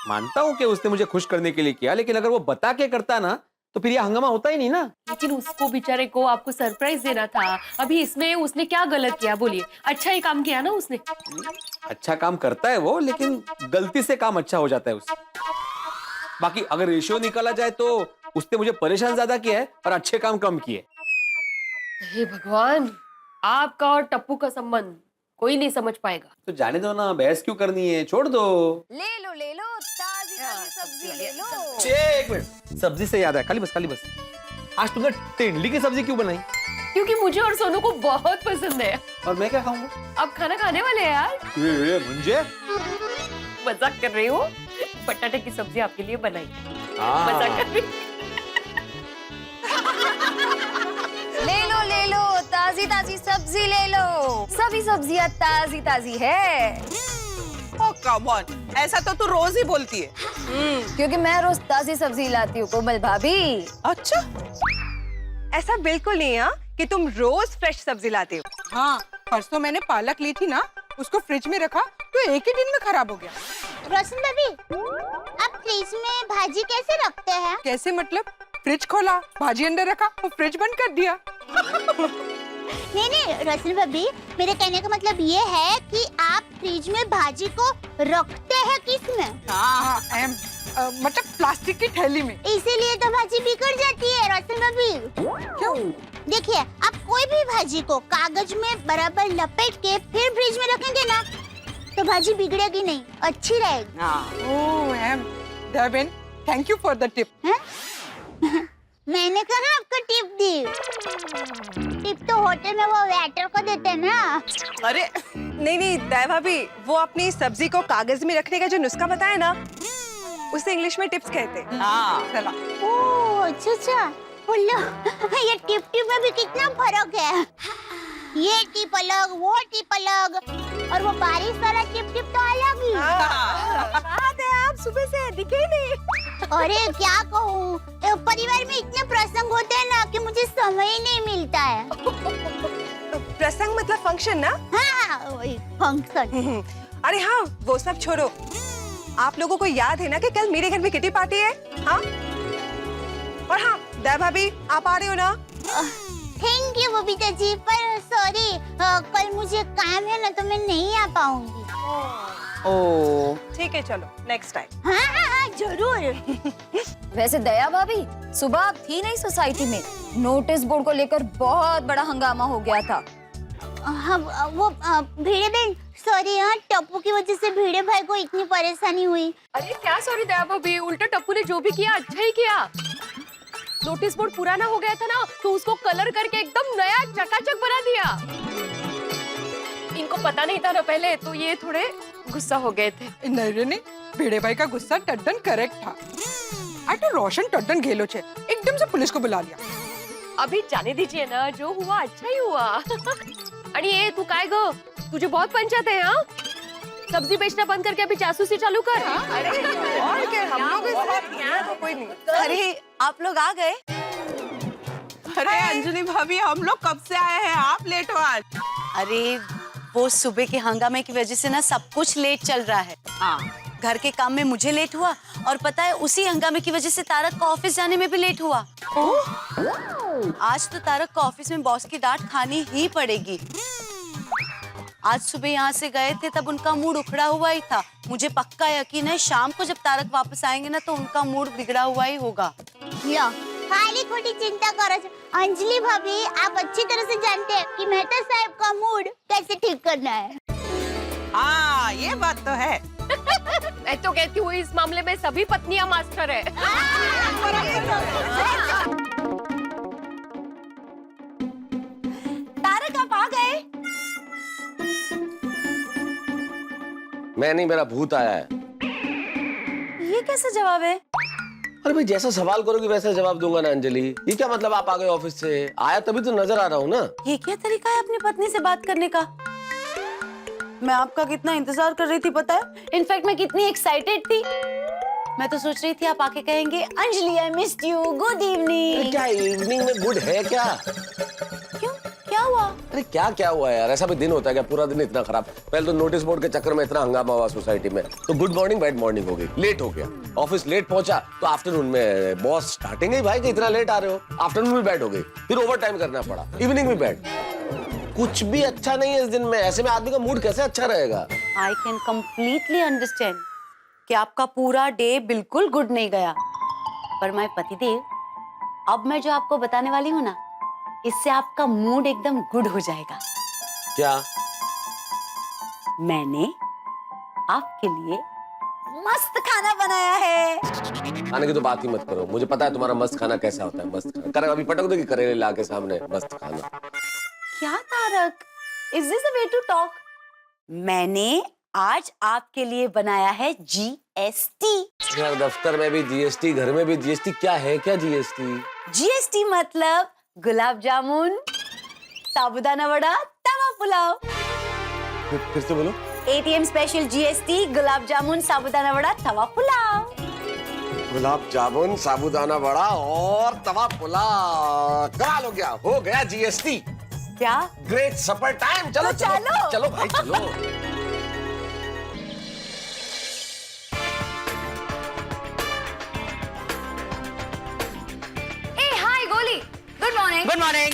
मानता हूँ कि उसने मुझे खुश करने के लिए किया, लेकिन अगर वो बता के करता ना तो फिर ये हंगामा होता ही नहीं ना। लेकिन उसको बेचारे को आपको सरप्राइज देना था। अभी इसमें उसने क्या गलत किया बोलिए? अच्छा ही काम किया ना उसने। अच्छा काम करता है वो, लेकिन गलती से काम अच्छा हो जाता है उससे। बाकी अगर रेशियो निकाला जाए तो उसने मुझे परेशान ज्यादा किया है और अच्छे काम कम किए। हे भगवान, आपका और टप्पू का संबंध कोई नहीं समझ पाएगा। तो जाने दो ना, बहस क्यों करनी है, छोड़ दो। ले लो ताजी ताजी सब्जी ले लो। एक मिनट, सब्जी से याद है, खाली बस आज तुमने तेंदुली की सब्जी क्यों बनाई? क्योंकि मुझे और सोनू को बहुत पसंद है। और मैं क्या खाऊंगा? आप खाना खाने वाले हैं यार। मुझे मजाक कर रही हो, बटाटे की सब्जी आपके लिए बनाई है। मजाक कर रही। ले लो ताजी ताजी सब्जी ले लो। सभी सब्जियां ताजी ताजी है। ओह कम ऑन, ऐसा तो तू रोज ही बोलती है। क्योंकि मैं रोज ताजी सब्जी लाती हूँ कोमल भाभी। अच्छा, ऐसा बिल्कुल नहीं है कि तुम रोज फ्रेश सब्जी लाते हो। हाँ, परसों मैंने पालक ली थी ना, उसको फ्रिज में रखा तो एक ही दिन में खराब हो गया। रोशन भाभी, आप फ्रिज में भाजी कैसे रखते हैं? कैसे मतलब? फ्रिज खोला, भाजी अंदर रखा और फ्रिज बंद कर दिया। नहीं रोशन भाभी, मेरे कहने का मतलब ये है कि आप फ्रिज में भाजी को रखते हैं किसमें? हाँ, मतलब प्लास्टिक की थैली में। इसीलिए तो भाजी बिगड़ जाती है रोशन भाभी। क्यों? देखिए, आप कोई भी भाजी को कागज में बराबर लपेट के फिर फ्रिज में रखेंगे ना तो भाजी बिगड़ेगी नहीं, अच्छी रहेगी। Deven, thank you for the tip. मैंने कहा आपको टिप दी। टिप तो होटल में वो वेटर को देते हैं ना। अरे नहीं दया भाभी, वो अपनी सब्जी को कागज में रखने का जो नुस्खा बताया ना, उसे इंग्लिश में टिप्स कहते हैं। चला। ओह अच्छा, बोलो ये टिप में भी कितना फर्क है। ये टिप अलग, वो टिप अलग, और वो बारिश वाला टिप तो अलग ही। आप सुबह से दिखे ही नहीं। अरे क्या कहूँ, परिवार में इतने प्रसंग होते हैं ना कि मुझे समय ही नहीं मिलता है। प्रसंग मतलब फंक्शन ना? हाँ, वही फंक्शन। अरे हाँ, वो सब छोड़ो। आप लोगों को याद है ना कि कल मेरे घर में किटी पार्टी है? हाँ? और हाँ, दया भाभी आप आ रहे हो ना? थैंक यू बबीता जी, पर सॉरी कल मुझे काम है ना, तो मैं नहीं आ पाऊंगी। ओह ठीक है, चलो नेक्स्ट टाइम। हाँ, जरूर। वैसे दया भाभी, सुबह आप थी नहीं सोसाइटी में, नोटिस बोर्ड को लेकर बहुत बड़ा हंगामा हो गया था। हाँ, वो भिड़े बहन, सॉरी हाँ, टप्पू की वजह से भिड़े भाई को इतनी परेशानी हुई। अरे क्या सॉरी दया भाभी, उल्टा टप्पू ने जो भी किया अच्छा ही किया। नोटिस बोर्ड पुराना हो गया था ना, तो उसको कलर करके एकदम नया चकाचक बना दिया। इनको पता नहीं था ना पहले, तो ये थोड़े गुस्सा हो गए थे। नहीं, भिड़े भाई का गुस्सा टड्डन करेक्ट था। तो रोशन टड्डन घेलो छे, एकदम से पुलिस को बुला लिया। अभी जाने दीजिए ना, जो हुआ अच्छा ही हुआ। अरे ये तू काय गो, तुझे बहुत पंचायत है हाँ? सब्जी बेचना बंद करके अभी जासूसी चालू कर। अरे और क्या, हम लोग तो कोई नहीं। अरे आप लोग आ गए? अरे अंजलि भाभी, हम लोग कब से आए हैं, आप लेट हो आज। अरे वो सुबह के हंगामे की वजह से ना सब कुछ लेट चल रहा है। घर के काम में मुझे लेट हुआ, और पता है उसी हंगामे की वजह से तारक को ऑफिस जाने में भी लेट हुआ। आज तो तारक को ऑफिस में बॉस की डांट खानी ही पड़ेगी। आज सुबह यहाँ से गए थे तब उनका मूड उखड़ा हुआ ही था। मुझे पक्का यकीन है शाम को जब तारक वापस आएंगे ना, तो उनका मूड बिगड़ा हुआ ही होगा। लो, खाली खोटी चिंता करो। अंजलि भाभी, आप अच्छी तरह से जानते हैं कि मेहता साहब का मूड कैसे ठीक करना है। हाँ, ये बात तो है। मैं तो कहती हूँ इस मामले में सभी पत्नियां मास्टर है। तारक आप आ गए? मैं नहीं, मेरा भूत आया है। ये कैसा जवाब है? अरे भाई, जैसा सवाल करोगी वैसा जवाब दूंगा ना अंजलि। ये क्या मतलब आप आ गए ऑफिस से? आया तभी तो नजर आ रहा हूँ ना। ये क्या तरीका है अपनी पत्नी से बात करने का? मैं आपका कितना इंतजार कर रही थी पता है? इनफैक्ट मैं कितनी एक्साइटेड थी। मैं तो सोच रही थी आप आके कहेंगे Anjali I missed you, good evening. क्या इवनिंग में गुड है क्या? क्यों, क्या हुआ? अरे क्या हुआ यार, ऐसा भी दिन होता है क्या? पूरा दिन इतना खराब। पहले तो नोटिस बोर्ड के चक्कर में इतना हंगामा हुआ सोसाइटी में, तो गुड मॉर्निंग बैड मॉर्निंग हो गई, लेट हो गया। ऑफिस लेट पहुंचा तो आफ्टरनून में बॉस स्टार्टिंग ही भाई कि इतना लेट आ रहे हो। आफ्टरनून में बैड हो गई, फिर ओवर टाइम करना पड़ा, इवनिंग में बैड। कुछ भी अच्छा नहीं है इस दिन में। ऐसे में आदमी का मूड कैसे अच्छा रहेगा? आई कैन कम्प्लीटली अंडरस्टैंड कि आपका पूरा डे बिल्कुल गुड नहीं गया, पर माय पतिदेव, अब मैं जो आपको बताने वाली हूँ ना, इससे आपका मूड एकदम गुड हो जाएगा। क्या? मैंने आपके लिए मस्त खाना बनाया है। खाने की तो बात ही मत करो, मुझे पता है तुम्हारा मस्त खाना कैसा होता है। मस्त खाना करे, अभी पटक दोगी करेले ला के सामने। मस्त खाना क्या Tarak, is this a way to talk? मैंने आज आपके लिए बनाया है जीएसटी। यार, दफ्तर में भी जीएसटी, घर में भी जीएसटी। क्या है क्या जीएसटी? जीएसटी मतलब गुलाब जामुन, साबूदाना वड़ा, तवा पुलाव। फिर से बोलो। ATM special GST, gulab jamun, साबूदाना वड़ा, तवा पुलाव। गुलाब जामुन, साबूदाना वड़ा और तवा पुलाव। कमाल हो गया, हो गया जीएसटी। क्या? Great supper time. चलो तो चलो। चलो भाई चलो। ए hi Goli, good morning. Good morning.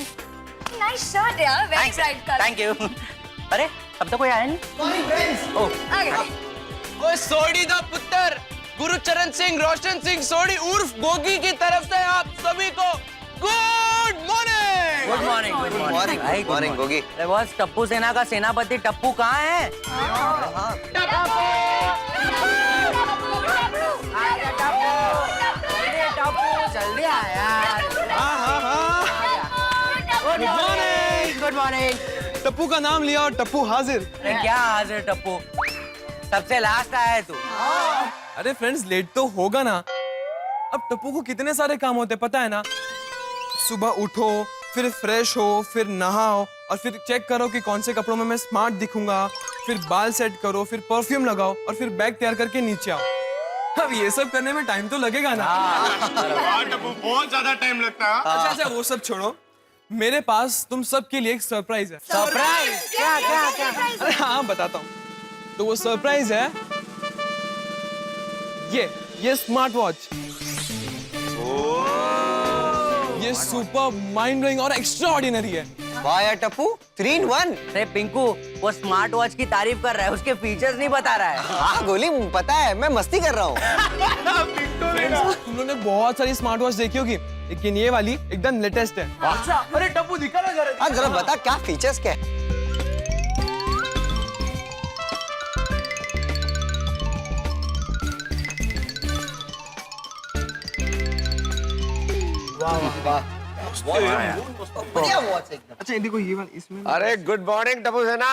Nice shirt यार, very bright colour. Thank you. अरे अब तक कोई आया नहीं। आ गया। ओए सोडी दा पुत्र गुरुचरण सिंह, रोशन सिंह सोडी उर्फ गोगी की तरफ से आप सभी को good morning. Good morning. Good morning भाई, गुड मॉर्निंग गोगी। अरे बॉस, टप्पू सेना का सेनापति टप्पू कहाँ है? जल्दी आ यार। Good morning. Good morning. Tappu का नाम लिया और टप्पू हाजिर। अरे क्या हाजिर टप्पू, सबसे लास्ट आया है तू। अरे फ्रेंड्स, लेट तो होगा ना। अब टप्पू को कितने सारे काम होते पता है ना। सुबह उठो, फिर फ्रेश हो, फिर नहाओ, और फिर चेक करो कि कौन से कपड़ों में मैं स्मार्ट दिखूंगा, फिर बाल सेट करो, फिर परफ्यूम लगाओ, और फिर बैग तैयार करके नीचे आओ। अब ये सब करने में टाइम तो लगेगा ना। बहुत ज्यादा टाइम लगता है। अच्छा अच्छा वो सब छोड़ो, मेरे पास तुम सबके लिए एक सरप्राइज है। सरप्राइज? क्या क्या क्या? अरे हाँ बताता हूँ। तो वो सरप्राइज है ये स्मार्ट वॉच। ये सुपर माइंड ब्लोइंग और एक्स्ट्रा ऑर्डिनरी है। वाह यार टप्पू, 3 in 1। अरे पिंकू, वो स्मार्ट वॉच की तारीफ कर रहा है, उसके फीचर्स नहीं बता रहा है। हाँ गोली, पता है, मैं मस्ती कर रहा हूँ। तुम लोगों ने बहुत सारी स्मार्ट वॉच देखी होगी, लेकिन ये वाली एकदम लेटेस्ट है। अच्छा, अरे टप्पू दिखा ना जरा। हाँ जरा बता क्या फीचर्स क्या है? बढ़िया वॉच एकदम। अच्छा देखो ये वाला इसमें। अरे गुड मॉर्निंग टप्पू सेना।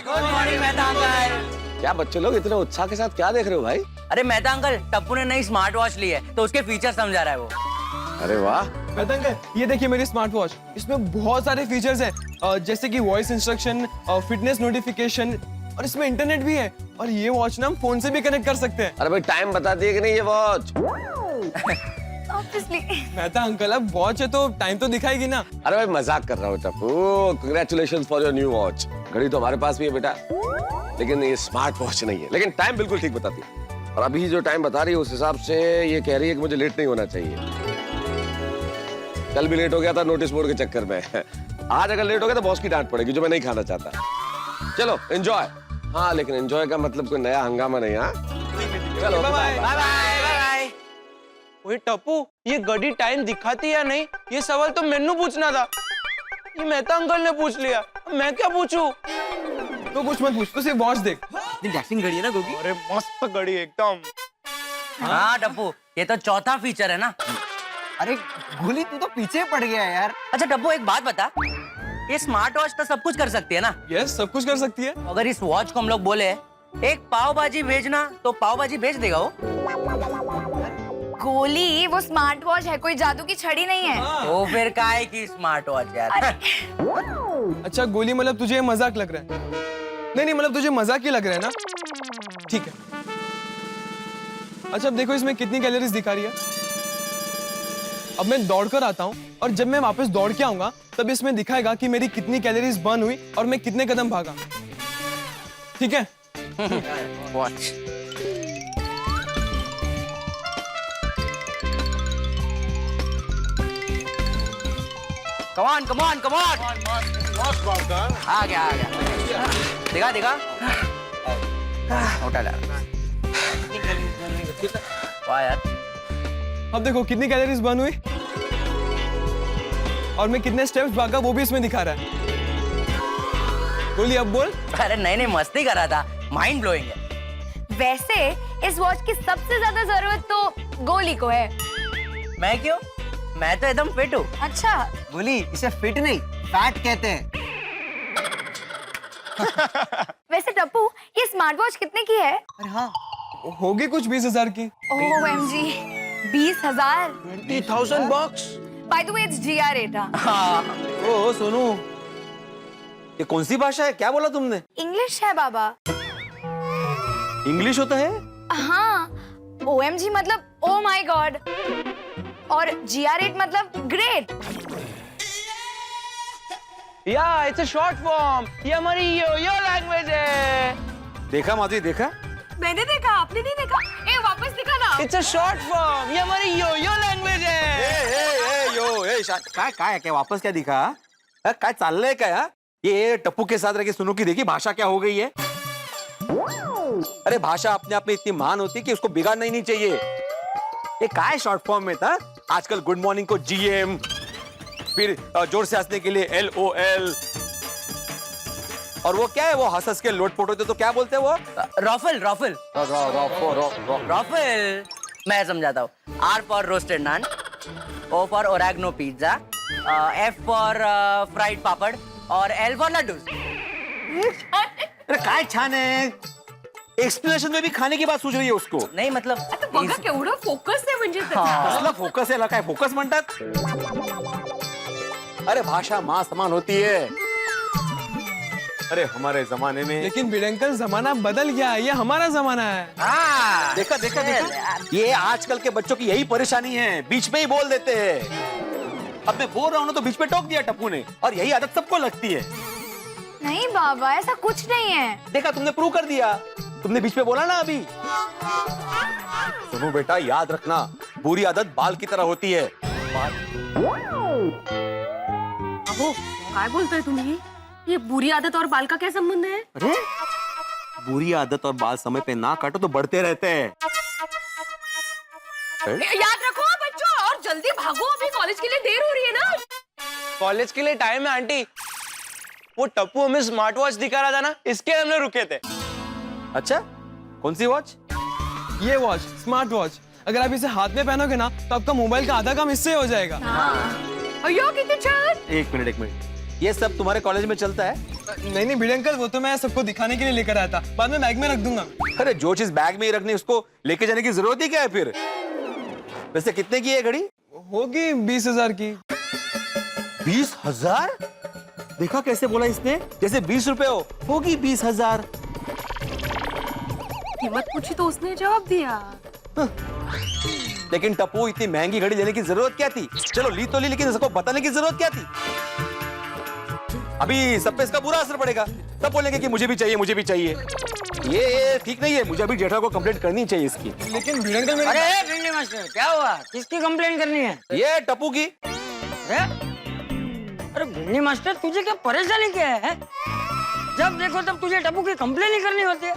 Good morning Mehta uncle. क्या बच्चे लोग इतने उत्साह के साथ क्या देख रहे हो भाई? अरे मेहता अंकल, टप्पू ने नई स्मार्ट वॉच ली है, तो उसके फीचर समझा रहा है वो। अरे वाह। मेहता अंकल, ये देखिए मेरी स्मार्ट वॉच, इसमें बहुत सारे फीचर्स हैं, जैसे कि वॉइस इंस्ट्रक्शन, फिटनेस नोटिफिकेशन, और इसमें इंटरनेट भी है। और ये वॉच ना हम फोन से भी कनेक्ट कर सकते हैं। अरे भाई टाइम बता दिए कि नहीं ये वॉच? ऑब्वियसली। मेहता अंकल, अब वॉच है तो टाइम तो दिखाएगी ना। अरे भाई मजाक कर रहा हूँ Tappu. Congratulations for your new watch. घड़ी तो हमारे पास भी है बेटा, लेकिन ये स्मार्ट वॉच नहीं है, लेकिन टाइम बिल्कुल ठीक बताती है। और अभी जो टाइम बता रही है उस हिसाब से ये कह रही है कि मुझे लेट नहीं होना चाहिए। कल भी लेट हो गया था नोटिस बोर्ड के चक्कर में। आज अगर लेट हो गया तो बॉस की डांट पड़ेगी, जो मैं नहीं खाना चाहता। चलो एंजॉय। हाँ लेकिन एंजॉय का मतलब कोई नया हंगामा नहीं। हाँ चलो बाय बाय बाय बाय। ओए टप्पू, ये घड़ी टाइम दिखाती है नहीं, ये सवाल तो मैंने पूछना था, ये मेहता अंकल ने पूछ लिया, मैं क्या पूछूं? तो कुछ मत पूछ, तो सिर्फ वॉच देख। डैशिंग घड़ी है ना गोगी? अरे मस्त घड़ी एकदम। हाँ टप्पू, ये तो चौथा फीचर है ना। अरे गोली, तू तो पीछे पड़ गया यार। अच्छा टप्पू, एक बात बता, ये स्मार्ट वॉच तो सब कुछ कर सकती है ना? यस, सब कुछ कर सकती है। अगर इस वॉच को हम लोग बोले एक पाव भाजी भेजना, तो पाव भाजी भेज देगा वो? गोली, वो स्मार्ट वॉच है, कोई जादू की छड़ी नहीं है। तो फिर काहे की स्मार्ट वॉच यार? अच्छा गोली, मतलब तुझे मजाक लग रहा है? नहीं मतलब तुझे मजाक ही लग रहा है ना? ठीक है। अच्छा अब देखो इसमें कितनी कैलोरीज दिखा रही है। अब मैं दौड़ कर आता हूँ और जब मैं वापस दौड़ के आऊंगा तब इसमें दिखाएगा कि मेरी कितनी कैलोरीज बर्न हुई और मैं कितने कदम भागा। ठीक है? वॉच। कमान कमान कमान। आ गया। दिखा उठा ला। वाह यार। अब देखो कितनी कैलोरीज बर्न हुई और मैं कितने स्टेप्स भागा, वो भी इसमें दिखा रहा है। गोली अब बोल। अरे नहीं मस्ती कर रहा था, माइंड ब्लोइंग है। वैसे इस वॉच की सबसे ज्यादा जरूरत तो गोली को है। मैं क्यों? मैं तो एकदम फिट हूँ। अच्छा गोली, इसे फिट नहीं फैट कहते हैं। वैसे टप्पू, ये स्मार्ट वॉच कितने की है? अरे हाँ, होगी कुछ 20,000 की। OMG, 20,000? 20,000 bucks। By the way, it's GR rate। ओ सोनू, ये कौन सी भाषा है? क्या बोला तुमने? इंग्लिश है बाबा। इंग्लिश होता है? हाँ, OMG मतलब ओ माय गॉड, और GR rate मतलब ग्रेट। या इट्स अ शॉर्ट फॉर्म, ये हमारी यो लैंग्वेज है। देखा माधुरी, देखा? मैंने देखा, आपने नहीं देखा? ए वापस दिखा ना। इट्स अ शॉर्ट फॉर्म, ये हमारी यो लैंग्वेज है। काय क्या वापस क्या दिखा? काय चाललंय काय? ये टप्पू के साथ रह के सुनो कि देखी भाषा क्या हो गई है। अरे भाषा अपने आप में इतनी महान होती है कि उसको बिगाड़ना ही नहीं चाहिए। ये काय शॉर्ट फॉर्म में था? आजकल गुड मॉर्निंग को GM, फिर जोर से हंसने के लिए LOL, और वो क्या है, वो हंस के लोटपोट होते तो क्या बोलते हैं वो? रॉफल। मैं समझाता हूँ। R for roasted naan, O for oregano pizza, F for fried papad, और L फॉर लड्डू। अरे काय छान है, एक्सप्लेनेशन में भी खाने की बात सूझ रही है उसको। नहीं मतलब आता बघा केवढं फोकस आहे म्हणजे कसला फोकस आहे, काय फोकस म्हणतात? अरे भाषा माँ समान होती है। अरे हमारे जमाने में। लेकिन भिड़े अंकल जमाना बदल गया है, ये हमारा जमाना है। हाँ देखा देखा देखा, ये आजकल के बच्चों की यही परेशानी है, बीच में ही बोल देते हैं। अब मैं बोल रहा हूँ ना तो बीच में टोक दिया टप्पू ने, और यही आदत सबको लगती है। नहीं बाबा, ऐसा कुछ नहीं है। देखा, तुमने प्रूव कर दिया, तुमने बीच में बोला ना अभी। सुनो बेटा, याद रखना, बुरी आदत बाल की तरह होती है। अबो काय बोलतोय तुम्ही? ये बुरी आदत और बाल का क्या संबंध है? अरे बुरी आदत और बाल समय पे ना काटो तो बढ़ते रहते हैं। याद रखो बच्चों, और जल्दी भागो, अभी कॉलेज के लिए देर हो रही है ना। कॉलेज के लिए टाइम है आंटी। वो टप्पू हमें स्मार्ट वॉच दिखा रहा था ना, इसके हमने रुके थे। अच्छा, कौन सी वॉच? ये वॉच, स्मार्ट वॉच, अगर आप इसे हाथ में पहनोगे ना तो आपका मोबाइल का आधा काम इससे हो जाएगा। अयो कितने छान। एक मिनट, ये सब तुम्हारे कॉलेज में चलता है? नहीं भिड़े अंकल, वो तो मैं सबको दिखाने के लिए लेकर आया था, बाद में बैग में रख दूंगा। अरे जो चीज बैग में ही रखनी, उसको लेके जाने की जरूरत ही क्या है फिर? वैसे कितने की है घड़ी? होगी 20,000 की। 20,000? देखा कैसे बोला इसने, जैसे 20 रुपए होगी 20,000। कीमत पूछी तो उसने जवाब दिया। लेकिन टप्पू, इतनी महंगी घड़ी लेने की जरूरत क्या थी? चलो ली तो ली, लेकिन सबको बताने की जरूरत क्या थी? अभी सब पे इसका बुरा असर पड़ेगा, सब बोलेंगे कि मुझे भी चाहिए, मुझे भी चाहिए। ये ठीक नहीं है, मुझे अभी जेठा को कंप्लेंट करनी चाहिए इसकी। लेकिन भिड़े अंकल, मेरे अरे भिंडी मास्टर, क्या हुआ? किसकी कंप्लेंट करनी है? ये टप्पू की। अरे भिंडी मास्टर, तुझे क्या परेशानी क्या है? जब देखो तब तुझे टप्पू की कंप्लेन ही करनी होती है।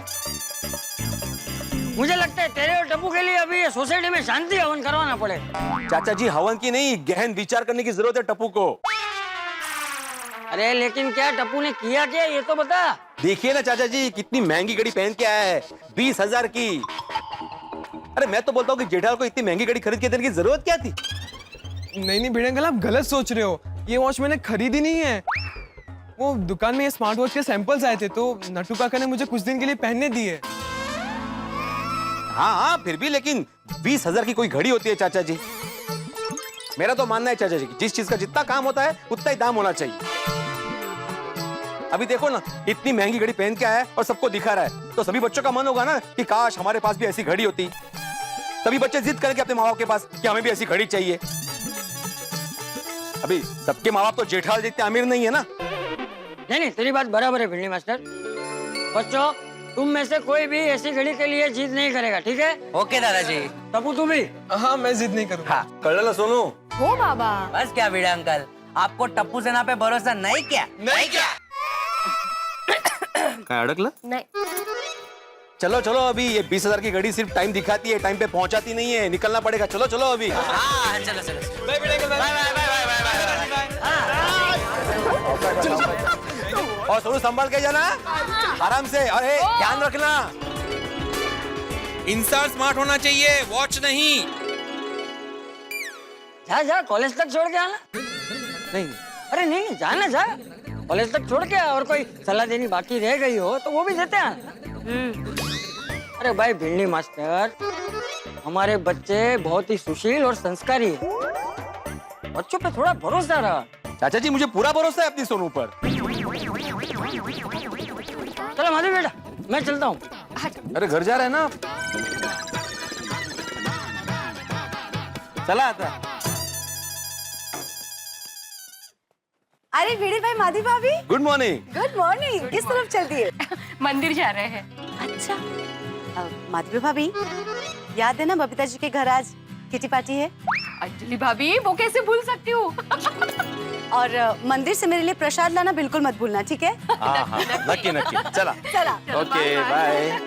मुझे लगता है तेरे और टप्पू के लिए अभी ये सोसाइटी में शांति हवन करवाना पड़ेगा। चाचा जी, हवन की नहीं, गहन विचार करने की जरूरत है टप्पू को। अरे लेकिन क्या टप्पू ने किया क्या, ये तो बता। देखिए ना चाचा जी, कितनी महंगी घड़ी पहन के आया है, 20,000 की। अरे मैं तो बोलता हूँ कि जेठालाल को इतनी महंगी घड़ी खरीद के देने की जरूरत क्या थी? नहीं भिड़े अंकल, आप गलत सोच रहे हो, ये वॉच मैंने खरीदी नहीं है। वो दुकान में ये स्मार्ट वॉच के सैंपल्स आए थे, तो नट्टू काका ने मुझे कुछ दिन के लिए पहनने दिए। हाँ, फिर भी, लेकिन 20,000 की कोई घड़ी होती है चाचा जी? मेरा तो मानना है चाचा जी, जिस चीज का जितना काम होता है उतना ही दाम होना चाहिए। अभी देखो ना, इतनी महंगी घड़ी पहन के आया है और सबको दिखा रहा है, तो सभी बच्चों का मन होगा ना कि काश हमारे पास भी ऐसी घड़ी होती। सभी बच्चे जिद करेंगे अपने माँ बाप के पास कि हमें भी ऐसी घड़ी चाहिए। अभी सबके माँ बाप तो जेठालाल जितने अमीर नहीं है ना। नहीं, तेरी बात बराबर है भिंडी मास्टर। बच्चों, तुम में से कोई भी ऐसी घड़ी के लिए जिद नहीं करेगा, ठीक है? ओके दादाजी। टप्पू तू भी? हाँ, मैं जिद नहीं करूँगा। हाँ। कर लो सोनू। हो बाबा। बस क्या भिड़े अंकल, आपको टप्पू सेना पे भरोसा नहीं क्या? नहीं क्या? क्या अड़कला? नहीं। चलो चलो, अभी ये 20,000 की घड़ी सिर्फ टाइम दिखाती है, टाइम पे पहुंचाती नहीं है, निकलना पड़ेगा। चलो चलो अभी। हाँ चलो चलो। बाय भिड़े अंकल, बाय बाय बाय और सोनू संभाल के जाना, आराम से, अरे ध्यान रखना। इंसान स्मार्ट होना चाहिए, वॉच नहीं। जा कॉलेज तक छोड़ के आना। नहीं, अरे नहीं, जाना जा कॉलेज तक छोड़ के आ, और कोई सलाह देनी बाकी रह गई हो तो वो भी देते हैं। अरे भाई भिंडी मास्टर, हमारे बच्चे बहुत ही सुशील और संस्कारी है, बच्चों पे थोड़ा भरोसा रहा। चाचा जी, मुझे पूरा भरोसा है अपनी सोनू पर। चलो माधवी बेटा, मैं चलता हूँ। अरे घर जा रहे हैं ना आप? चला आता। अरे भिड़े भाई, माधवी भाभी, गुड मॉर्निंग। Good morning. किस तरफ चल दिए? मंदिर जा रहे हैं। अच्छा, माधवी भाभी, याद है ना बबीता जी के घर आज किटी पार्टी है? अंजलि भाभी, वो कैसे भूल सकती हूँ? और मंदिर से मेरे लिए प्रसाद लाना बिल्कुल मत भूलना, ठीक है? हाँ, नक्की नक्की। चला चला। Okay bye.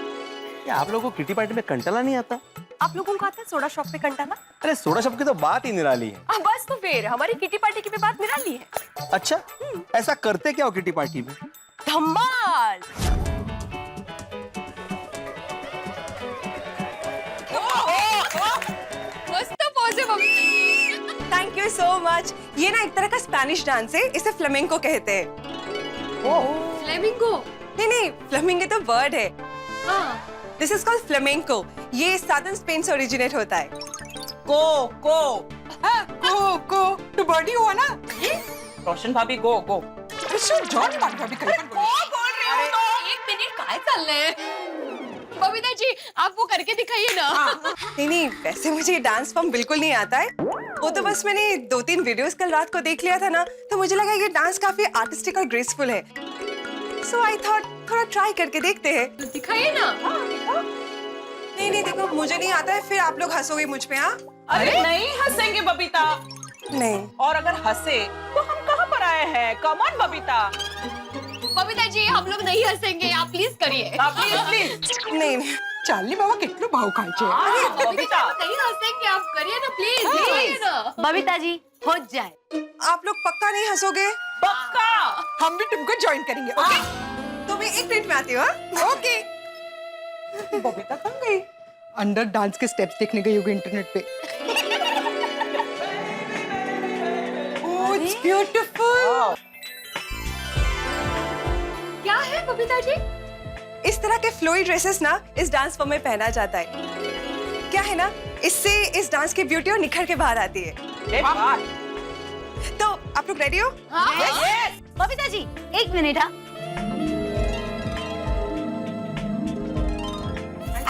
आप लोगों को किटी पार्टी में कंटाला नहीं आता? आप लोगों को आता है सोडा शॉप पे कंटाला? अरे सोडा शॉप की तो बात ही निराली है। बस तो फिर हमारी किटी पार्टी की भी बात निराली है। अच्छा, ऐसा करते क्या हो किटी पार्टी में? धमाल। मस्त पोज है mummy. Thank you so much. ये ना एक तरह का स्पेनिश डांस है, इसे फ्लेमेंको कहते हैं। फ्लेमिंगो? नहीं, फ्लेमिंगो तो वर्ड है। हाँ। This is called flamenco. ये साउथर्न स्पेन से ओरिजिनेट होता है। को तो बॉडी हुआ ना? रोशन भाभी गो। जॉन भाभी को बोल रहे ले। बबीता जी आप वो करके दिखाइए ना। नहीं नहीं, वैसे मुझे डांस फॉर्म बिल्कुल नहीं आता है। वो तो बस मैंने 2-3 वीडियोस कल रात को देख लिया था ना, तो मुझे लगा ये डांस काफी आर्टिस्टिक और ग्रेसफुल है। सो आई थॉट थोड़ा ट्राई करके देखते हैं। दिखाइए ना। नहीं नहीं, देखो मुझे नहीं आता है, फिर आप लोग हंसोगे मुझ पे। हाँ अरे नहीं हंसेंगे बबीता। नहीं, और अगर हंसे तो हम कहाँ पर आए हैं? Come on Babita. बबीता जी हम लोग नहीं हंसेंगे, आप प्लीज करिए। Please please. नहीं नहीं, चार्ली बाबा कितना भाव खाए। अरे बबीता नहीं हंसेंगे, आप करिए ना प्लीज। दिखाइए ना। बबीता जी हो जाए। आप लोग पक्का नहीं हंसोगे? पक्का। हम भी तुमको ज्वाइन करेंगे। ओके तो मैं 1 मिनट में आती हूँ। ओके। बबीता कहाँ गई? अंडर डांस के स्टेप्स देखने गई होगी इंटरनेट पे। Oh it's beautiful. क्या है बबीता जी? इस तरह के फ्लोई ड्रेसेस ना इस डांस फॉर्म में पहना जाता है। क्या है ना, इससे इस डांस की ब्यूटी और निखर के बाहर आती है। तो आप लोग रेडी हो? हाँ। बबीता जी 1 मिनट। हाँ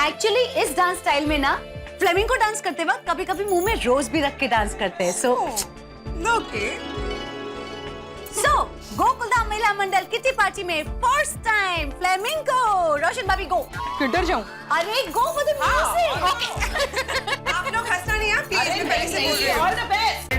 एक्चुअली इस डांस स्टाइल में ना फ्लेमिंगो डांस करते वक्त कभी कभी मुंह में रोज भी रख के डांस करते हैं। सो गोकुलधाम महिला मंडल किटी पार्टी में फर्स्ट टाइम फ्लेमिंगो। रोशन भाभी गो। किधर जाऊं? अरे गो विद द म्यूजिक। आप लोग हंसना नहीं है प्लीज, मैं पहले से बोल रही हूं। All the best.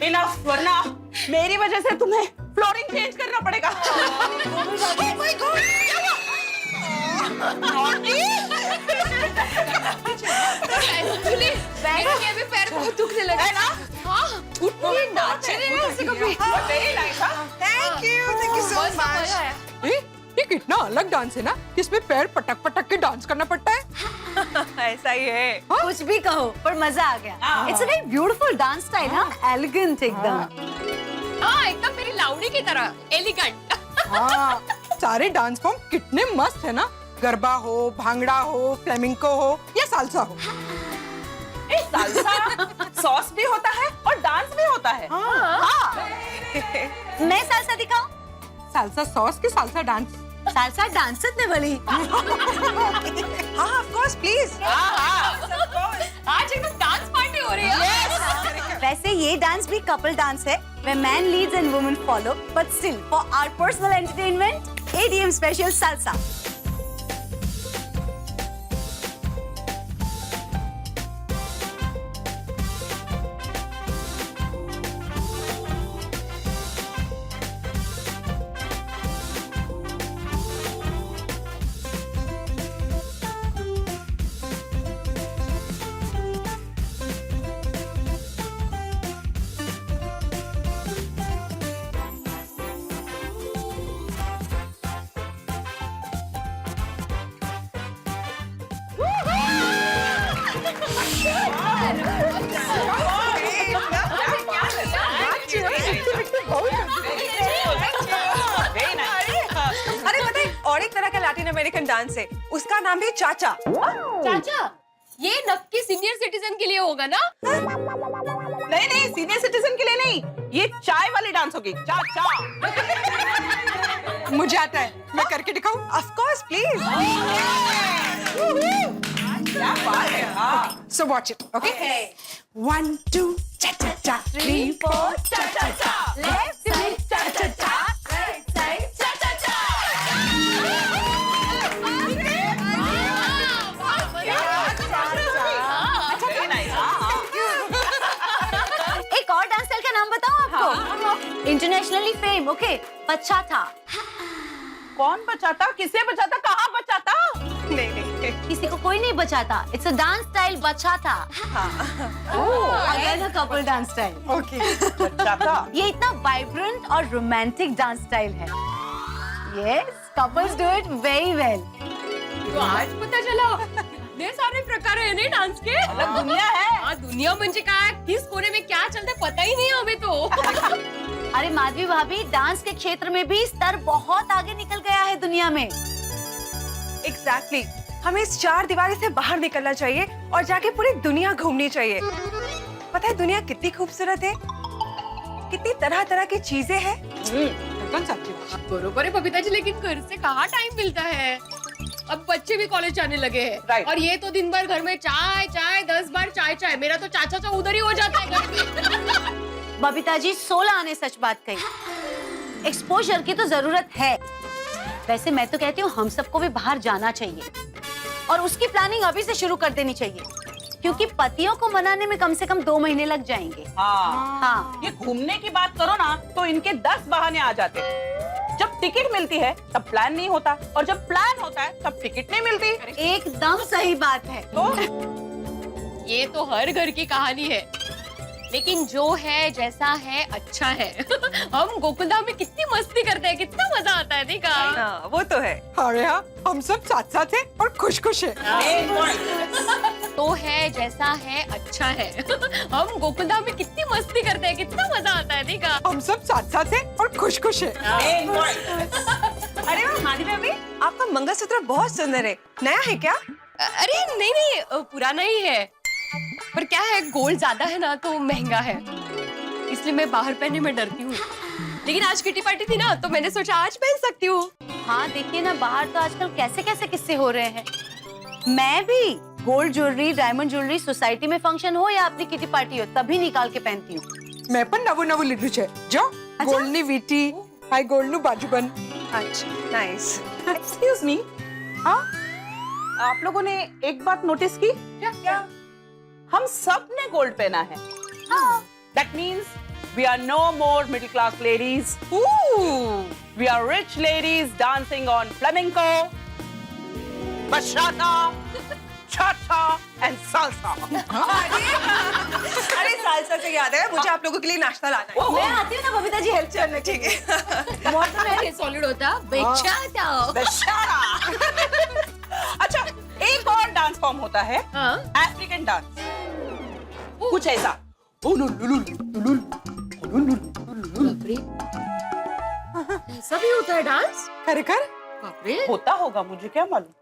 इनफ, वरना मेरी वजह से तुम्हें फ्लोरिंग चेंज करना पड़ेगा। एक्चुअली मेरे भी पैर बहुत दुखने लगे है ना? हाँ ये नाच रहे हैं ऐसे कभी। Very nice. Thank you so much. ये कितना अलग डांस है ना, इसमें पैर पटक पटक के डांस करना पड़ता है। ऐसा ही है। कुछ भी कहो पर मजा आ गया। It's a very beautiful dance style. हाँ एलिगेंट एकदम। हाँ एकदम मेरी लाउडी की तरह एलिगेंट। हाँ सारे डांस फॉर्म कितने मस्त है ना, गरबा हो, भांगड़ा हो, फ्लेमिंको हो या सालसा हो। सालसा सॉस भी होता है और डांस भी होता है। हाँ। मैं सालसा दिखाऊं? सालसा सॉस की सालसा डांस? सालसा डांस ने वाली। हाँ ऑफ कोर्स प्लीज। आज एकदम डांस पार्टी हो रही है। वैसे ये डांस भी कपल डांस है where man leads and women follow, but still for our personal entertainment, ADM special salsa. अरे पता है और एक तरह का लैटिन अमेरिकन डांस है, उसका नाम है चाचा। चाचा ये नक्की सीनियर सिटीजन के लिए होगा ना? नहीं नहीं सीनियर सिटीजन के लिए नहीं, ये चाय वाली डांस होगी। चा चा। मुझे आता है, मैं करके दिखाऊं? Of course please. क्या बात है। हाँ सो वॉच इट। ओके 1 2 चा चा चा 3 4 चा चा चा Left side cha cha cha, right side cha cha cha. एक और डांस स्टाइल का नाम बताऊं आपको? Internationally fame, okay? बचाता। कौन बचाता, किसे बचाता, कहाँ बचाता? नहीं नहीं किसी को कोई नहीं बचाता। इट्स अ डांस स्टाइल बचाता। Again a couple dance style. Okay बचाता। ये इतना वाइब्रेंट और रोमांटिक डांस स्टाइल है। Yes, couples do it very well. तो आज पता चला इतने सारे प्रकार है ना डांस के। अलग दुनिया है। हाँ, दुनिया म्हणजे काय, किस कोने में क्या चलता है पता ही नहीं है हमें तो। अरे माधवी भाभी, डांस के क्षेत्र में भी स्तर बहुत आगे निकल गया है दुनिया में। एग्जैक्टली हमें इस चार दीवारी से बाहर निकलना चाहिए और जाके पूरी दुनिया घूमनी चाहिए। पता है दुनिया कितनी खूबसूरत है, कितनी तरह तरह की चीजें हैं। बरोबर है बबीता जी, लेकिन घर से कहाँ टाइम मिलता है। अब बच्चे भी कॉलेज जाने लगे हैं। Right. और ये तो दिन भर घर में चाय चाय 10 बार चाय चाय। मेरा तो चाचा उधर ही हो जाता है घर में। बबीता जी 16 ने सच बात कही। एक्सपोजर की तो जरूरत है। वैसे मैं तो कहती हूँ हम सबको भी बाहर जाना चाहिए और उसकी प्लानिंग अभी से शुरू कर देनी चाहिए, क्योंकि पतियों को मनाने में कम से कम 2 महीने लग जाएंगे। हाँ। ये घूमने की बात करो ना तो इनके 10 बहाने आ जाते हैं। जब टिकट मिलती है तब प्लान नहीं होता, और जब प्लान होता है तब टिकट नहीं मिलती। एकदम सही बात है। तो ये तो हर घर की कहानी है, लेकिन जो है जैसा है अच्छा है। हम गोकुलधाम में कितनी मस्ती करते हैं, कितना मजा आता है। देखा हाँ, वो तो है। अरे हाँ, हम सब साथ साथ हैं और खुश खुश हैं। तो है जैसा है अच्छा है। हम गोकुलधाम में कितनी मस्ती करते हैं, कितना मजा आता है। देखा हम सब साथ साथ हैं और खुश खुश हैं। अरे वाह माधवी भाभी, आपका मंगलसूत्र बहुत सुंदर है। नया है क्या? अरे नहीं, पुराना ही है। पर क्या है, गोल्ड ज्यादा है ना तो महंगा है, इसलिए मैं बाहर पहनने में डरती हूँ। लेकिन आज किटी पार्टी थी ना तो मैंने सोचा आज पहन सकती हूँ। हाँ देखिए ना, बाहर तो आजकल कैसे कैसे किस्से हो रहे हैं। मैं भी gold jewellery, diamond jewellery society में फंक्शन हो या अपनी किटी पार्टी हो तभी निकाल के पहनती हूँ। मैं पण नवू લીધું છે જો ગોલ્ડની વીટી હાઈ ગોલ્ડનું બાજુબંધ। अच्छा, नाइस। एक्सक्यूज मी, हाँ आप लोगों ने एक बात नोटिस की? क्या? हम सब ने गोल्ड पहना है। That means we are no more middle class ladies. We are rich ladies dancing on flamenco, bachata, cha-cha and salsa. अरे सालसा से याद है, मुझे आप लोगों के लिए नाश्ता लाना है। मैं आती हूँ ना बबीता जी हेल्प करने। ठीक है। बहुत में सॉलिड होता बेचारा। बेचारा। अच्छा, एक और डांस फॉर्म होता है, हाँ? African dance. कुछ ऐसा। ऐसा भी होता है डांस? करे कर बाप रे। होता होगा, मुझे क्या मालूम।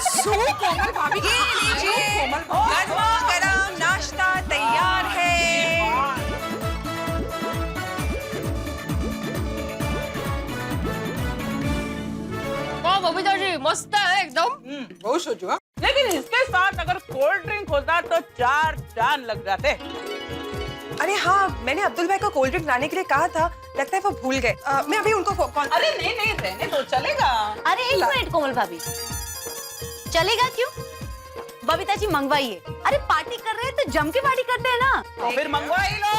सो कोमल भाभी, ये लीजिए, गरमा गरम नाश्ता तैयार है। वाह बबीता जी, मस्त है एकदम। बहुत सोचो। लेकिन इसके साथ अगर कोल्ड ड्रिंक होता तो 4 चांद लग जाते। अरे हाँ, मैंने अब्दुल भाई को कोल्ड ड्रिंक लाने के लिए कहा था, लगता है वो भूल गए। मैं अभी उनको कॉल। अरे नहीं नहीं, रहने दो, चलेगा। अरे एक मिनट कोमल भाभी, चलेगा क्यों? बबीता जी मंगवाइए। अरे पार्टी कर रहे हैं तो जम के पार्टी करते हैं ना। तो फिर मंगवा ही लो।